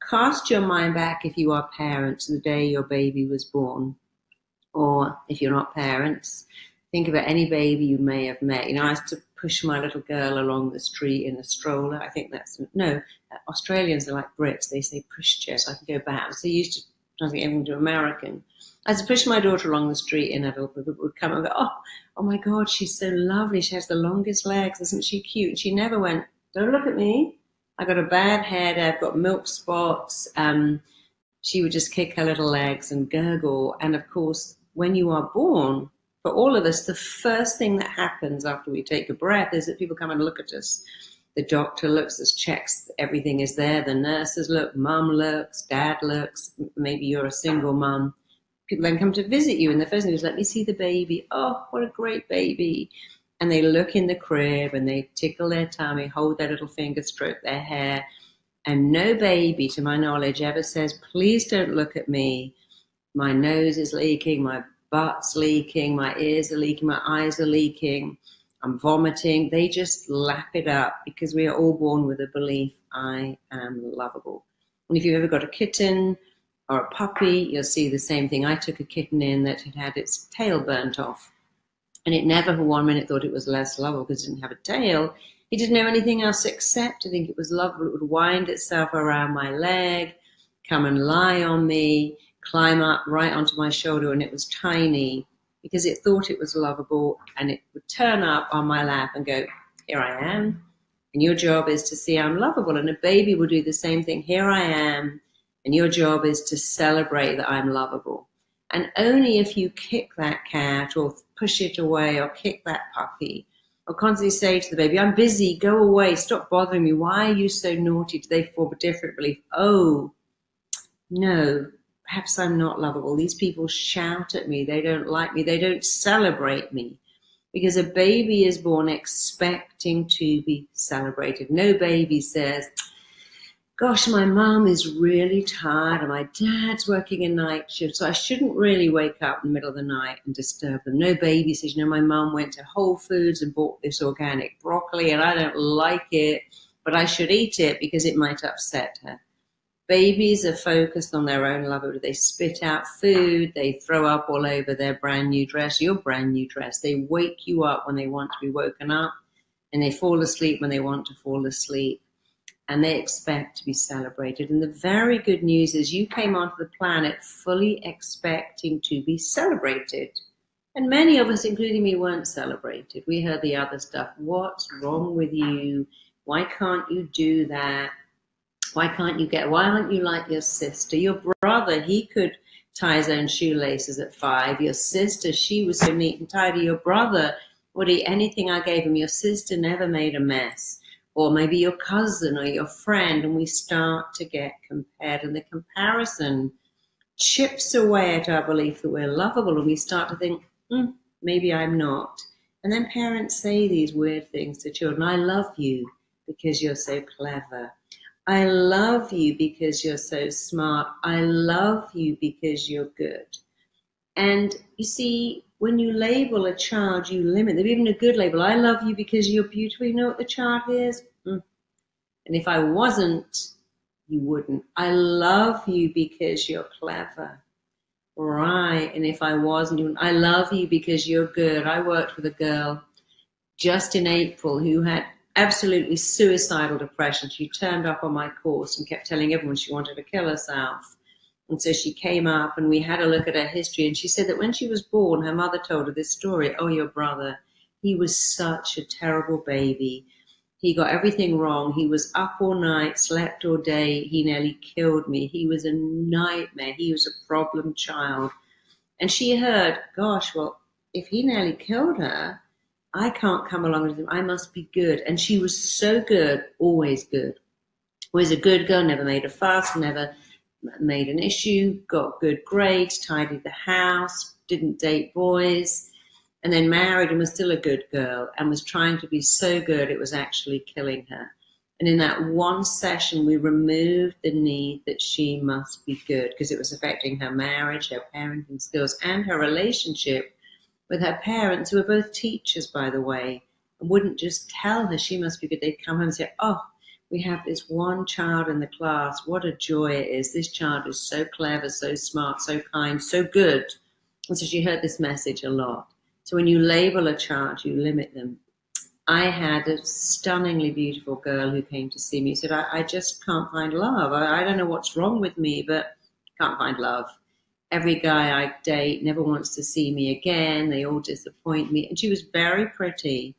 cast your mind back, if you are parents, the day your baby was born, or if you're not parents, think about any baby you may have met. You know, I used to push my little girl along the street in a stroller. I think that's, no, Australians are like Brits. They say pushchair, so I can go back. So used to translate everything to American. I used to push my daughter along the street and people would come and go, oh my God, she's so lovely. She has the longest legs. Isn't she cute? And she never went, don't look at me. I got a bad head. I've got milk spots. She would just kick her little legs and gurgle. And of course, when you are born, for all of us, the first thing that happens after we take a breath is that people come and look at us. The doctor looks, checks everything is there. The nurses look, mum looks, dad looks. Maybe you're a single mum. People then come to visit you, and the first thing is, let me see the baby. Oh, what a great baby. And they look in the crib, and they tickle their tummy, hold their little finger, stroke their hair. And no baby, to my knowledge, ever says, please don't look at me. My nose is leaking, my butt's leaking, my ears are leaking, my eyes are leaking, I'm vomiting. They just lap it up because we are all born with a belief, I am lovable. And if you've ever got a kitten or a puppy, you'll see the same thing. I took a kitten in that had had its tail burnt off, and it never for 1 minute thought it was less lovable because it didn't have a tail. It didn't know anything else except to think it was lovable. It would wind itself around my leg, come and lie on me, climb up right onto my shoulder, and it was tiny because it thought it was lovable, and it would turn up on my lap and go, here I am, and your job is to see I'm lovable. And a baby will do the same thing. Here I am, and your job is to celebrate that I'm lovable. And only if you kick that cat or push it away or kick that puppy or constantly say to the baby, I'm busy, go away, stop bothering me, why are you so naughty? Do they form a different belief? Oh, no. Perhaps I'm not lovable. These people shout at me. They don't like me. They don't celebrate me. Because a baby is born expecting to be celebrated. No baby says, gosh, my mom is really tired and my dad's working a night shift, so I shouldn't really wake up in the middle of the night and disturb them. No baby says, you know, my mom went to Whole Foods and bought this organic broccoli and I don't like it, but I should eat it because it might upset her. Babies are focused on their own love. They spit out food. They throw up all over their brand new dress, your brand new dress. They wake you up when they want to be woken up, and they fall asleep when they want to fall asleep. And they expect to be celebrated. And the very good news is you came onto the planet fully expecting to be celebrated. And many of us, including me, weren't celebrated. We heard the other stuff. What's wrong with you? Why can't you do that? Why aren't you like your sister? Your brother, he could tie his own shoelaces at 5. Your sister, she was so neat and tidy. Your brother would eat anything I gave him. Your sister never made a mess. Or maybe your cousin or your friend, and we start to get compared. And the comparison chips away at our belief that we're lovable, and we start to think, maybe I'm not. And then parents say these weird things to children. I love you because you're so clever. I love you because you're so smart. I love you because you're good. And you see, when you label a child, you limit them. Even a good label, I love you because you're beautiful. You know what the child hears? And if I wasn't, you wouldn't. I love you because you're clever. Right. And if I wasn't, you wouldn't. I love you because you're good. I worked with a girl just in April who had absolutely suicidal depression. She turned up on my course and kept telling everyone she wanted to kill herself. And so she came up and we had a look at her history. And she said that when she was born, her mother told her this story. Oh, your brother, he was such a terrible baby. He got everything wrong. He was up all night, slept all day. He nearly killed me. He was a nightmare. He was a problem child. And she heard, gosh, well, if he nearly killed her, I can't come along with him. I must be good. And she was so good, always good. Was a good girl, never made a fuss, never made an issue, got good grades, tidied the house, didn't date boys, and then married and was still a good girl and was trying to be so good it was actually killing her. And in that one session, we removed the need that she must be good because it was affecting her marriage, her parenting skills, and her relationship with her parents, who were both teachers, by the way, and wouldn't just tell her she must be good. They'd come home and say, oh, we have this one child in the class. What a joy it is. This child is so clever, so smart, so kind, so good. And so she heard this message a lot. So when you label a child, you limit them. I had a stunningly beautiful girl who came to see me. She said, I just can't find love. I don't know what's wrong with me, but can't find love. Every guy I date never wants to see me again. They all disappoint me. And she was very pretty.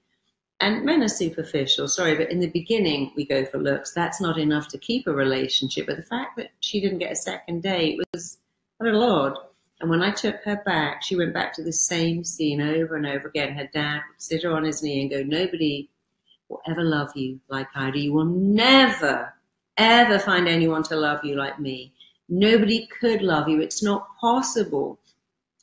And men are superficial, sorry, but in the beginning, we go for looks. That's not enough to keep a relationship. But the fact that she didn't get a second date was a little odd. And when I took her back, she went back to the same scene over and over again. Her dad would sit her on his knee and go, nobody will ever love you like I do. You will never, ever find anyone to love you like me. Nobody could love you. It's not possible.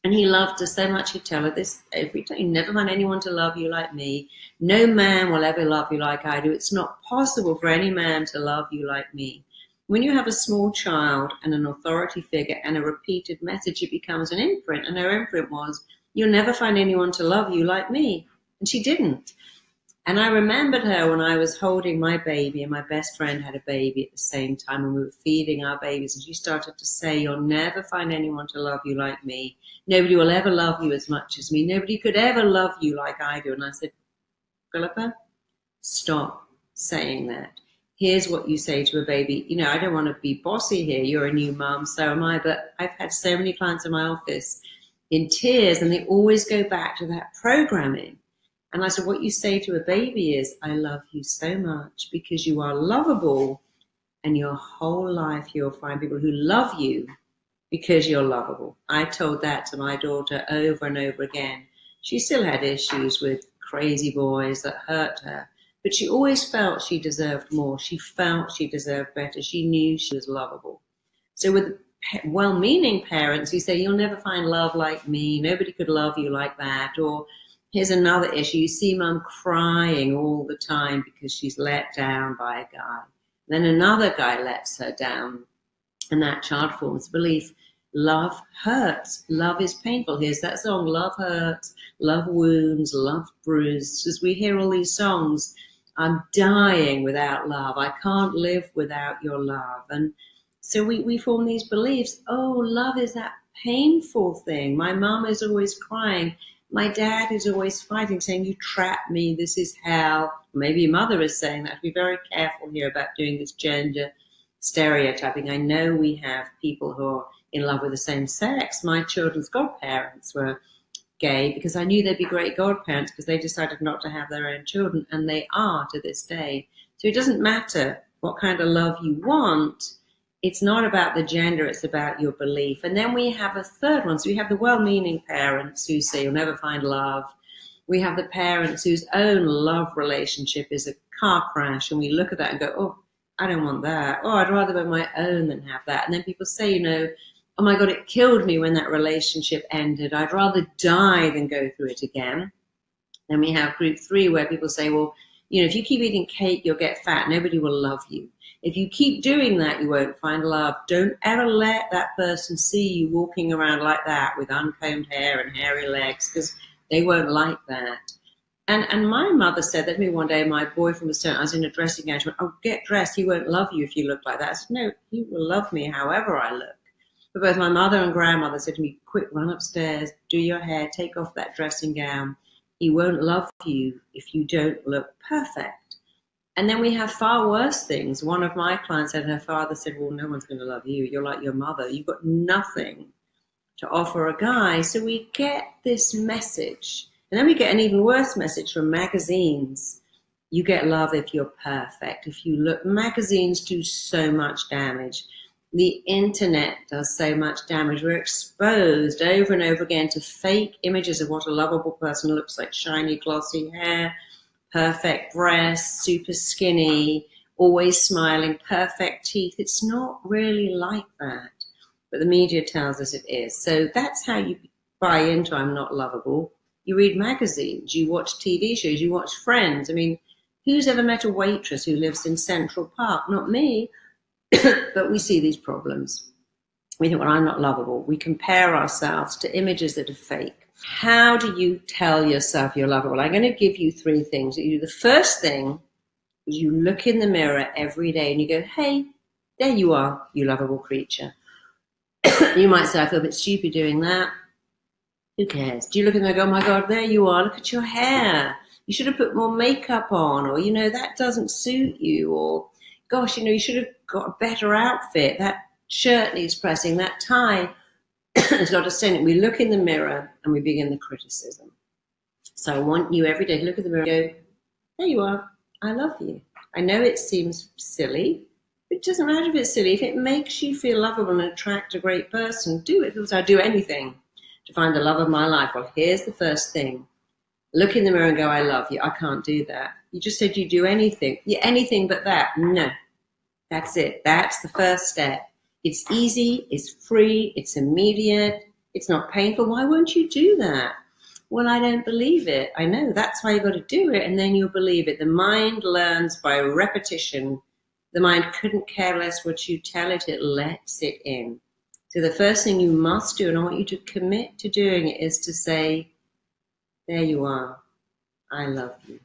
And he loved her so much, he'd tell her this every time. You never find anyone to love you like me. No man will ever love you like I do. It's not possible for any man to love you like me. When you have a small child and an authority figure and a repeated message, it becomes an imprint. And her imprint was, you'll never find anyone to love you like me. And she didn't. And I remembered her when I was holding my baby and my best friend had a baby at the same time and we were feeding our babies. And she started to say, you'll never find anyone to love you like me. Nobody will ever love you as much as me. Nobody could ever love you like I do. And I said, Philippa, stop saying that. Here's what you say to a baby. You know, I don't want to be bossy here. You're a new mom, so am I. But I've had so many clients in my office in tears and they always go back to that programming. And I said, what you say to a baby is, I love you so much because you are lovable, and your whole life you'll find people who love you because you're lovable. I told that to my daughter over and over again. She still had issues with crazy boys that hurt her, but she always felt she deserved more. She felt she deserved better. She knew she was lovable. So with well-meaning parents who say, you'll never find love like me, nobody could love you like that, or here's another issue. You see mum crying all the time because she's let down by a guy. Then another guy lets her down, and that child forms belief. Love hurts. Love is painful. Here's that song, Love Hurts, Love Wounds, Love Bruised. As we hear all these songs, I'm dying without love. I can't live without your love. And so we form these beliefs. Oh, love is that painful thing. My mum is always crying. My dad is always fighting, saying, you trapped me, this is hell. Maybe your mother is saying that. Be very careful here about doing this gender stereotyping. I know we have people who are in love with the same sex. My children's godparents were gay because I knew they'd be great godparents because they decided not to have their own children, and they are to this day. So it doesn't matter what kind of love you want. It's not about the gender, it's about your belief. And then we have a third one. So we have the well-meaning parents who say you'll never find love. We have the parents whose own love relationship is a car crash, and we look at that and go, oh, I don't want that. Oh, I'd rather be my own than have that. And then people say, you know, oh my God, it killed me when that relationship ended. I'd rather die than go through it again. Then we have group 3 where people say, well, you know, if you keep eating cake, you'll get fat. Nobody will love you. If you keep doing that, you won't find love. Don't ever let that person see you walking around like that with uncombed hair and hairy legs, because they won't like that. And my mother said that to me one day. My boyfriend was telling, I was in a dressing gown. She went, oh, get dressed. He won't love you if you look like that. I said, no, he will love me however I look. But both my mother and grandmother said to me, quick, run upstairs, do your hair, take off that dressing gown. He won't love you if you don't look perfect. And then we have far worse things. One of my clients said her father said, well, no one's going to love you. You're like your mother. You've got nothing to offer a guy. So we get this message. And then we get an even worse message from magazines. You get love if you're perfect. If you look, magazines do so much damage. The internet does so much damage. We're exposed over and over again to fake images of what a lovable person looks like. Shiny, glossy hair, perfect breasts, super skinny, always smiling, perfect teeth. It's not really like that, but the media tells us it is. So that's how you buy into I'm not lovable. You read magazines, you watch TV shows, you watch Friends. I mean, who's ever met a waitress who lives in Central Park? Not me. But we see these problems. We think, well, I'm not lovable. We compare ourselves to images that are fake. How do you tell yourself you're lovable? I'm going to give you 3 things. The first thing is you look in the mirror every day and you go, hey, there you are, you lovable creature. You might say, I feel a bit stupid doing that. Who cares? Do you look in there and go, oh my God, there you are, look at your hair. You should have put more makeup on, or, that doesn't suit you, or, gosh, you should have got a better outfit. That shirt needs pressing, that tie has got to stand it. We look in the mirror and we begin the criticism. So I want you every day to look in the mirror and go, there you are, I love you. I know it seems silly, but it doesn't matter if it's silly. If it makes you feel lovable and attract a great person, do it. Because I'd do anything to find the love of my life. Well, here's the first thing. Look in the mirror and go, I love you. I can't do that. You just said you do anything. Yeah, anything but that. No. That's it. That's the first step. It's easy. It's free. It's immediate. It's not painful. Why won't you do that? Well, I don't believe it. I know. That's why you've got to do it, and then you'll believe it. The mind learns by repetition. The mind couldn't care less what you tell it. It lets it in. So the first thing you must do, and I want you to commit to doing it, is to say, there you are. I love you.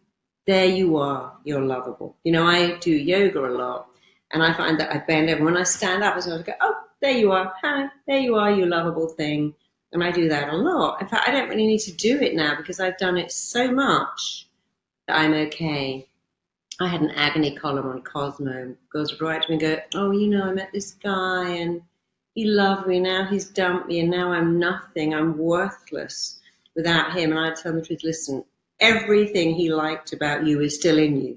There you are. You're lovable. I do yoga a lot, and I find that I bend over. When I stand up, I sort of go, oh, there you are. Hi, there you are, you lovable thing. And I do that a lot. In fact, I don't really need to do it now because I've done it so much that I'm okay. I had an agony column on Cosmo. Girls would write to me and go, oh, I met this guy and he loved me. Now he's dumped me and now I'm nothing. I'm worthless without him. And I'd tell them the truth, listen, everything he liked about you is still in you.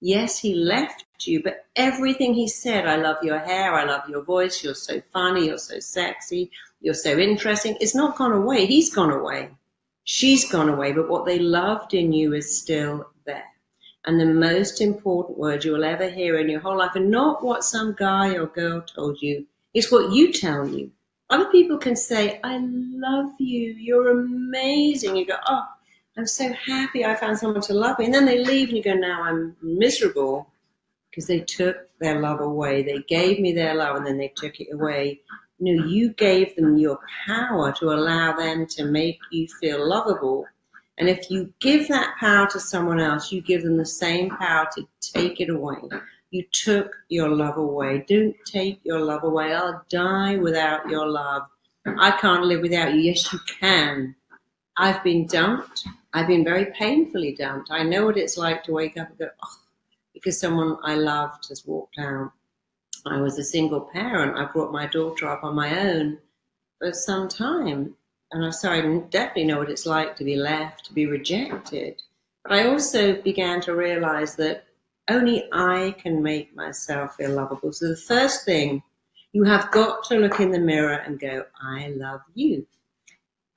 Yes, he left you, but everything he said, I love your hair, I love your voice, you're so funny, you're so sexy, you're so interesting, it's not gone away. He's gone away. She's gone away, but what they loved in you is still there. And the most important word you will ever hear in your whole life, and not what some guy or girl told you, is what you tell you. Other people can say, I love you, you're amazing. You go, oh, I'm so happy I found someone to love me. And then they leave and you go, now I'm miserable because they took their love away. They gave me their love and then they took it away. You gave them your power to allow them to make you feel lovable. And if you give that power to someone else, you give them the same power to take it away. You took your love away. Don't take your love away. I'll die without your love. I can't live without you. Yes, you can. I've been dumped. I've been very painfully dumped. I know what it's like to wake up and go, oh, because someone I loved has walked out. I was a single parent. I brought my daughter up on my own for some time. And I definitely know what it's like to be left, to be rejected. But I also began to realize that only I can make myself feel lovable. So the first thing, you have got to look in the mirror and go, I love you.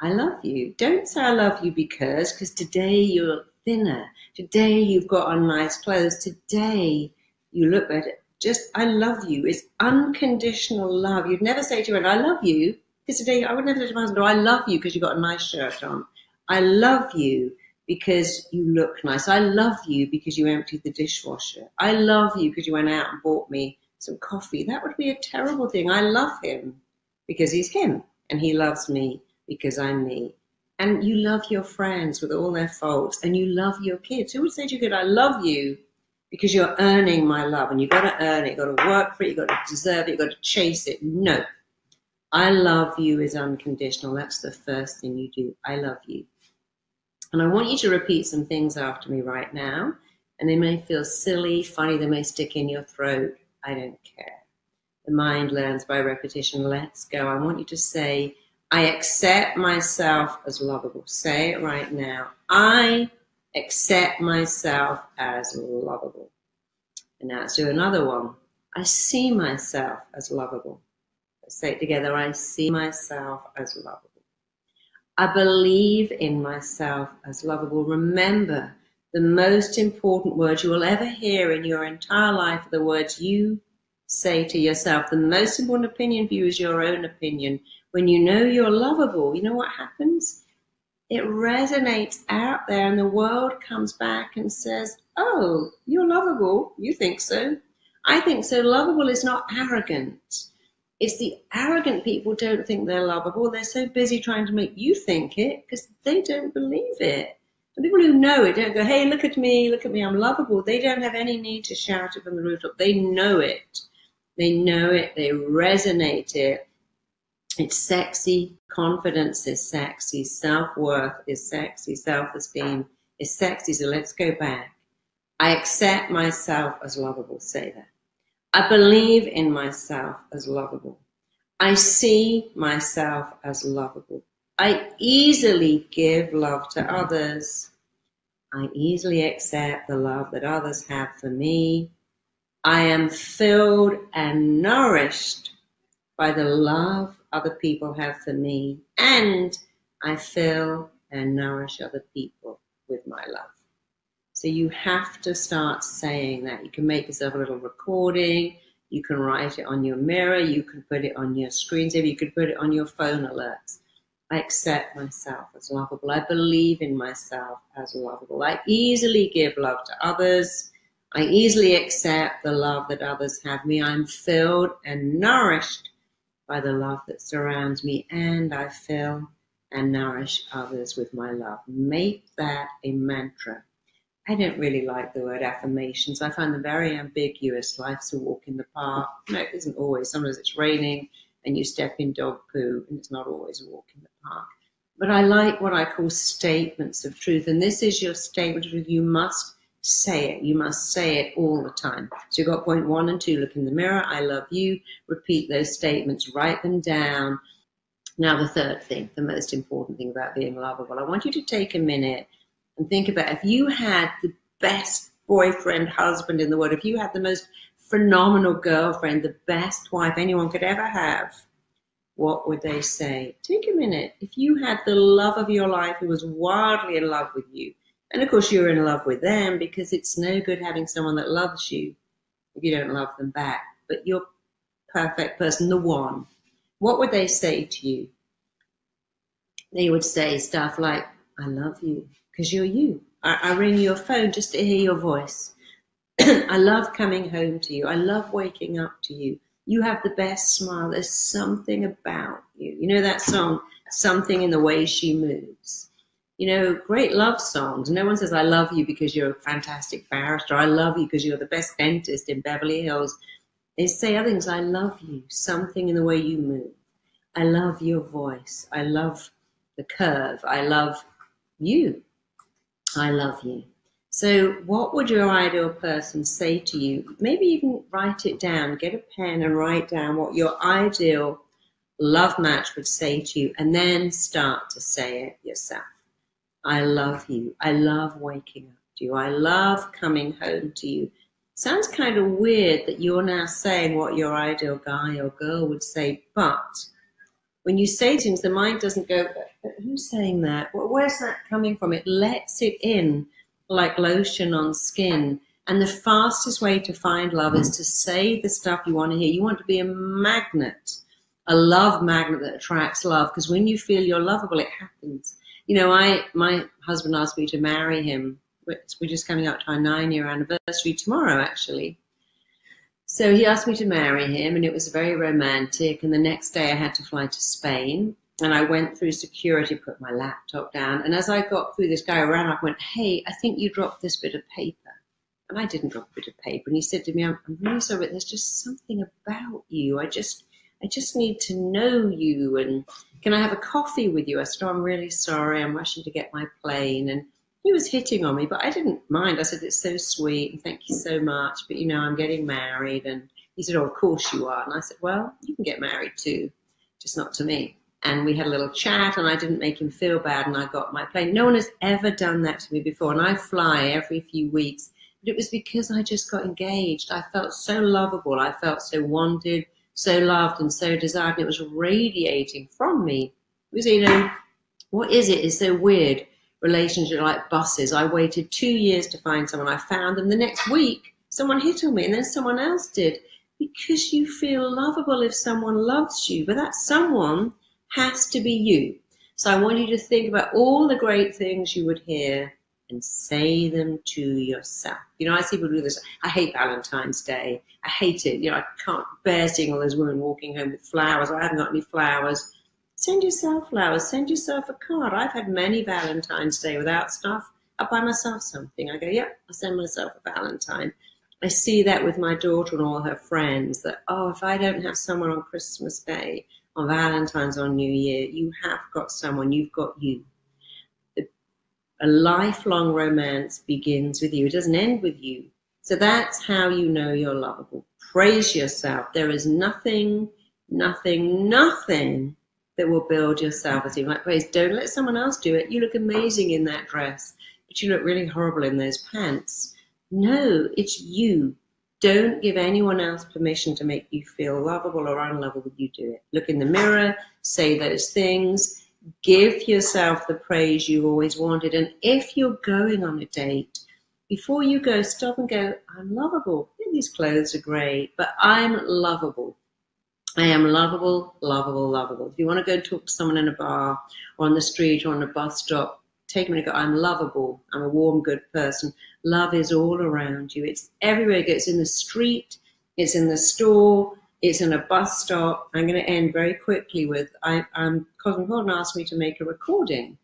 I love you. Don't say I love you because today you're thinner. Today you've got on nice clothes. Today you look better. Just, I love you. It's unconditional love. You'd never say to her, I love you. Because today I would never say to my husband, I love you because you got a nice shirt on. I love you because you look nice. I love you because you emptied the dishwasher. I love you because you went out and bought me some coffee. That would be a terrible thing. I love him because he's him and he loves me because I'm me. And you love your friends with all their faults and you love your kids. Who would say to your kid, I love you because you're earning my love, and you've got to earn it, you've got to work for it, you've got to deserve it, you've got to chase it. No. I love you is unconditional. That's the first thing you do. I love you. And I want you to repeat some things after me right now. And they may feel silly, funny, they may stick in your throat. I don't care. The mind learns by repetition. Let's go. I want you to say, I accept myself as lovable. Say it right now. I accept myself as lovable. And now let's do another one. I see myself as lovable. Let's say it together. I see myself as lovable. I believe in myself as lovable. Remember, the most important words you will ever hear in your entire life are the words you say to yourself. The most important opinion for you is your own opinion. When you know you're lovable, you know what happens? It resonates out there and the world comes back and says, oh, you're lovable. You think so. I think so. Lovable is not arrogant. It's the arrogant people don't think they're lovable. They're so busy trying to make you think it because they don't believe it. The people who know it don't go, hey, look at me, I'm lovable. They don't have any need to shout it from the rooftop. They know it. They know it. They resonate it. It's sexy. Confidence is sexy. Self-worth is sexy. Self-esteem is sexy. So let's go back. I accept myself as lovable. Say that. I believe in myself as lovable. I see myself as lovable. I easily give love to others. I easily accept the love that others have for me. I am filled and nourished by the love other people have for me, and I fill and nourish other people with my love. So you have to start saying that. You can make yourself a little recording, you can write it on your mirror, you can put it on your screensaver, you could put it on your phone alerts. I accept myself as lovable. I believe in myself as lovable. I easily give love to others. I easily accept the love that others have me. I'm filled and nourished by the love that surrounds me, and I fill and nourish others with my love. Make that a mantra. I don't really like the word affirmations. I find them very ambiguous. Life's a walk in the park. No, it isn't always. Sometimes it's raining and you step in dog poo, and it's not always a walk in the park. But I like what I call statements of truth, and this is your statement of truth. You must say it. You must say it all the time. So you've got point 1 and 2. Look in the mirror. I love you. Repeat those statements. Write them down. Now the third thing, the most important thing about being lovable. I want you to take a minute and think about if you had the best boyfriend, husband in the world, if you had the most phenomenal girlfriend, the best wife anyone could ever have, what would they say? Take a minute. If you had the love of your life who was wildly in love with you, and of course you're in love with them, because it's no good having someone that loves you if you don't love them back, but you're perfect person, the one, what would they say to you? They would say stuff like, I love you because you're you. I ring your phone just to hear your voice. I love coming home to you. I love waking up to you. You have the best smile. There's something about you. You know that song, Something in the Way She Moves? You know, great love songs. No one says, I love you because you're a fantastic barrister. I love you because you're the best dentist in Beverly Hills. They say other things. I love you. Something in the way you move. I love your voice. I love the curve. I love you. I love you. So what would your ideal person say to you? Maybe even write it down. Get a pen and write down what your ideal love match would say to you, and then start to say it yourself. I love you. I love waking up to you. I love coming home to you. Sounds kind of weird that you're now saying what your ideal guy or girl would say, but when you say things, the mind doesn't go, but who's saying that? Where's that coming from? It lets it in like lotion on skin. And the fastest way to find love is to say the stuff you want to hear. You want to be a magnet, a love magnet that attracts love, because when you feel you're lovable, it happens. You know, my husband asked me to marry him. We're just coming up to our 9-year anniversary tomorrow, actually. So he asked me to marry him, and it was very romantic. And the next day I had to fly to Spain, and I went through security, put my laptop down. And as I got through, this guy ran up and went, hey, I think you dropped this bit of paper. And I didn't drop a bit of paper. And he said to me, I'm really sorry, but there's just something about you. I just need to know you. And can I have a coffee with you? I said, oh, I'm really sorry. I'm rushing to get my plane. And He was hitting on me, but I didn't mind. I said, it's so sweet and thank you so much, but you know, I'm getting married. And he said, oh, of course you are. And I said, well, you can get married too, just not to me. And we had a little chat and I didn't make him feel bad and I got my plane. No one has ever done that to me before. And I fly every few weeks, but it was because I just got engaged. I felt so lovable. I felt so wanted, so loved and so desired. And it was radiating from me. It was, you know, what is it? It's so weird. Relationship like buses. I waited 2 years to find someone. I found them the next week. Someone hit on me and then someone else did. Because you feel lovable if someone loves you, but that someone has to be you. So I want you to think about all the great things you would hear and say them to yourself. You know, I see people do this. I hate Valentine's Day. I hate it. You know, I can't bear seeing all those women walking home with flowers. I haven't got any flowers. Send yourself flowers. Send yourself a card. I've had many Valentine's Day without stuff. I buy myself something. I go, yep, I'll send myself a Valentine. I see that with my daughter and all her friends that, oh, if I don't have someone on Christmas Day, on Valentine's, on New Year, you have got someone, you've got you. A lifelong romance begins with you. It doesn't end with you. So that's how you know you're lovable. Praise yourself. There is nothing that will build your self-esteem like praise. Don't let someone else do it. You look amazing in that dress, but you look really horrible in those pants. No, it's you. Don't give anyone else permission to make you feel lovable or unlovable. You do it. Look in the mirror, say those things, give yourself the praise you always wanted. And if you're going on a date, before you go, stop and go, I'm lovable. Yeah, these clothes are great, but I'm lovable. I am lovable, lovable, lovable. If you want to go and talk to someone in a bar or on the street or on a bus stop, take them and go, I'm lovable. I'm a warm, good person. Love is all around you. It's everywhere. It's in the street. It's in the store. It's in a bus stop. I'm going to end very quickly with, Cosmopolitan asked me to make a recording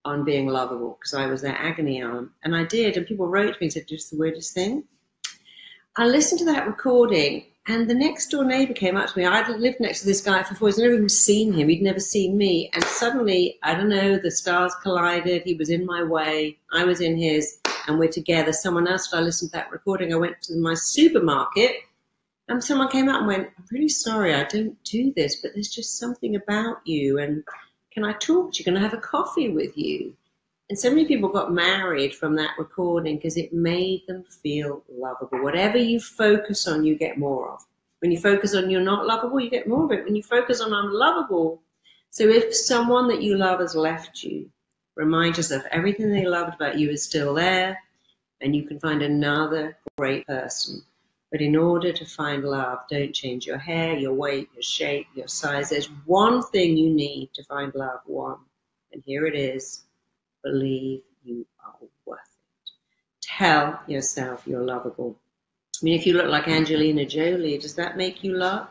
on being lovable because I was their agony aunt. And I did. And people wrote to me and said, just the weirdest thing. I listened to that recording. And the next door neighbor came up to me. I'd lived next to this guy for 4 years. I'd never even seen him. He'd never seen me. And suddenly, I don't know, the stars collided. He was in my way. I was in his. And we're together. Someone else, I listened to that recording. I went to my supermarket. And someone came up and went, I'm really sorry. I don't do this. But there's just something about you. And can I talk to you? Can I have a coffee with you? And so many people got married from that recording because it made them feel lovable. Whatever you focus on, you get more of. When you focus on you're not lovable, you get more of it. When you focus on I'm lovable. So if someone that you love has left you, remind yourself everything they loved about you is still there and you can find another great person. But in order to find love, don't change your hair, your weight, your shape, your size. There's one thing you need to find love, one. And here it is. Believe you are worth it. Tell yourself you're lovable. I mean, if you look like Angelina Jolie, does that make you love?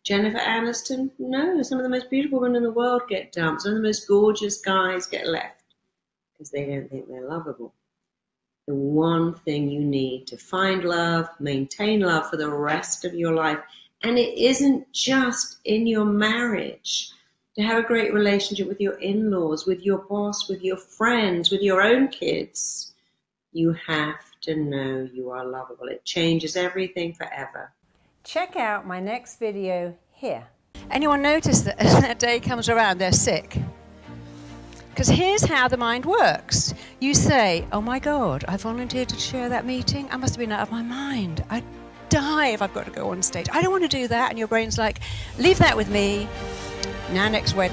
Jennifer Aniston? No, some of the most beautiful women in the world get dumped. Some of the most gorgeous guys get left because they don't think they're lovable. The one thing you need to find love, maintain love for the rest of your life, and it isn't just in your marriage. To have a great relationship with your in-laws, with your boss, with your friends, with your own kids, you have to know you are lovable. It changes everything forever.
Check out my next video here.
Anyone notice that as that day comes around, they're sick? Because here's how the mind works. You say, oh my God, I volunteered to chair that meeting. I must have been out of my mind. I'd die if I've got to go on stage. I don't want to do that. And your brain's like, leave that with me. Now next Wednesday.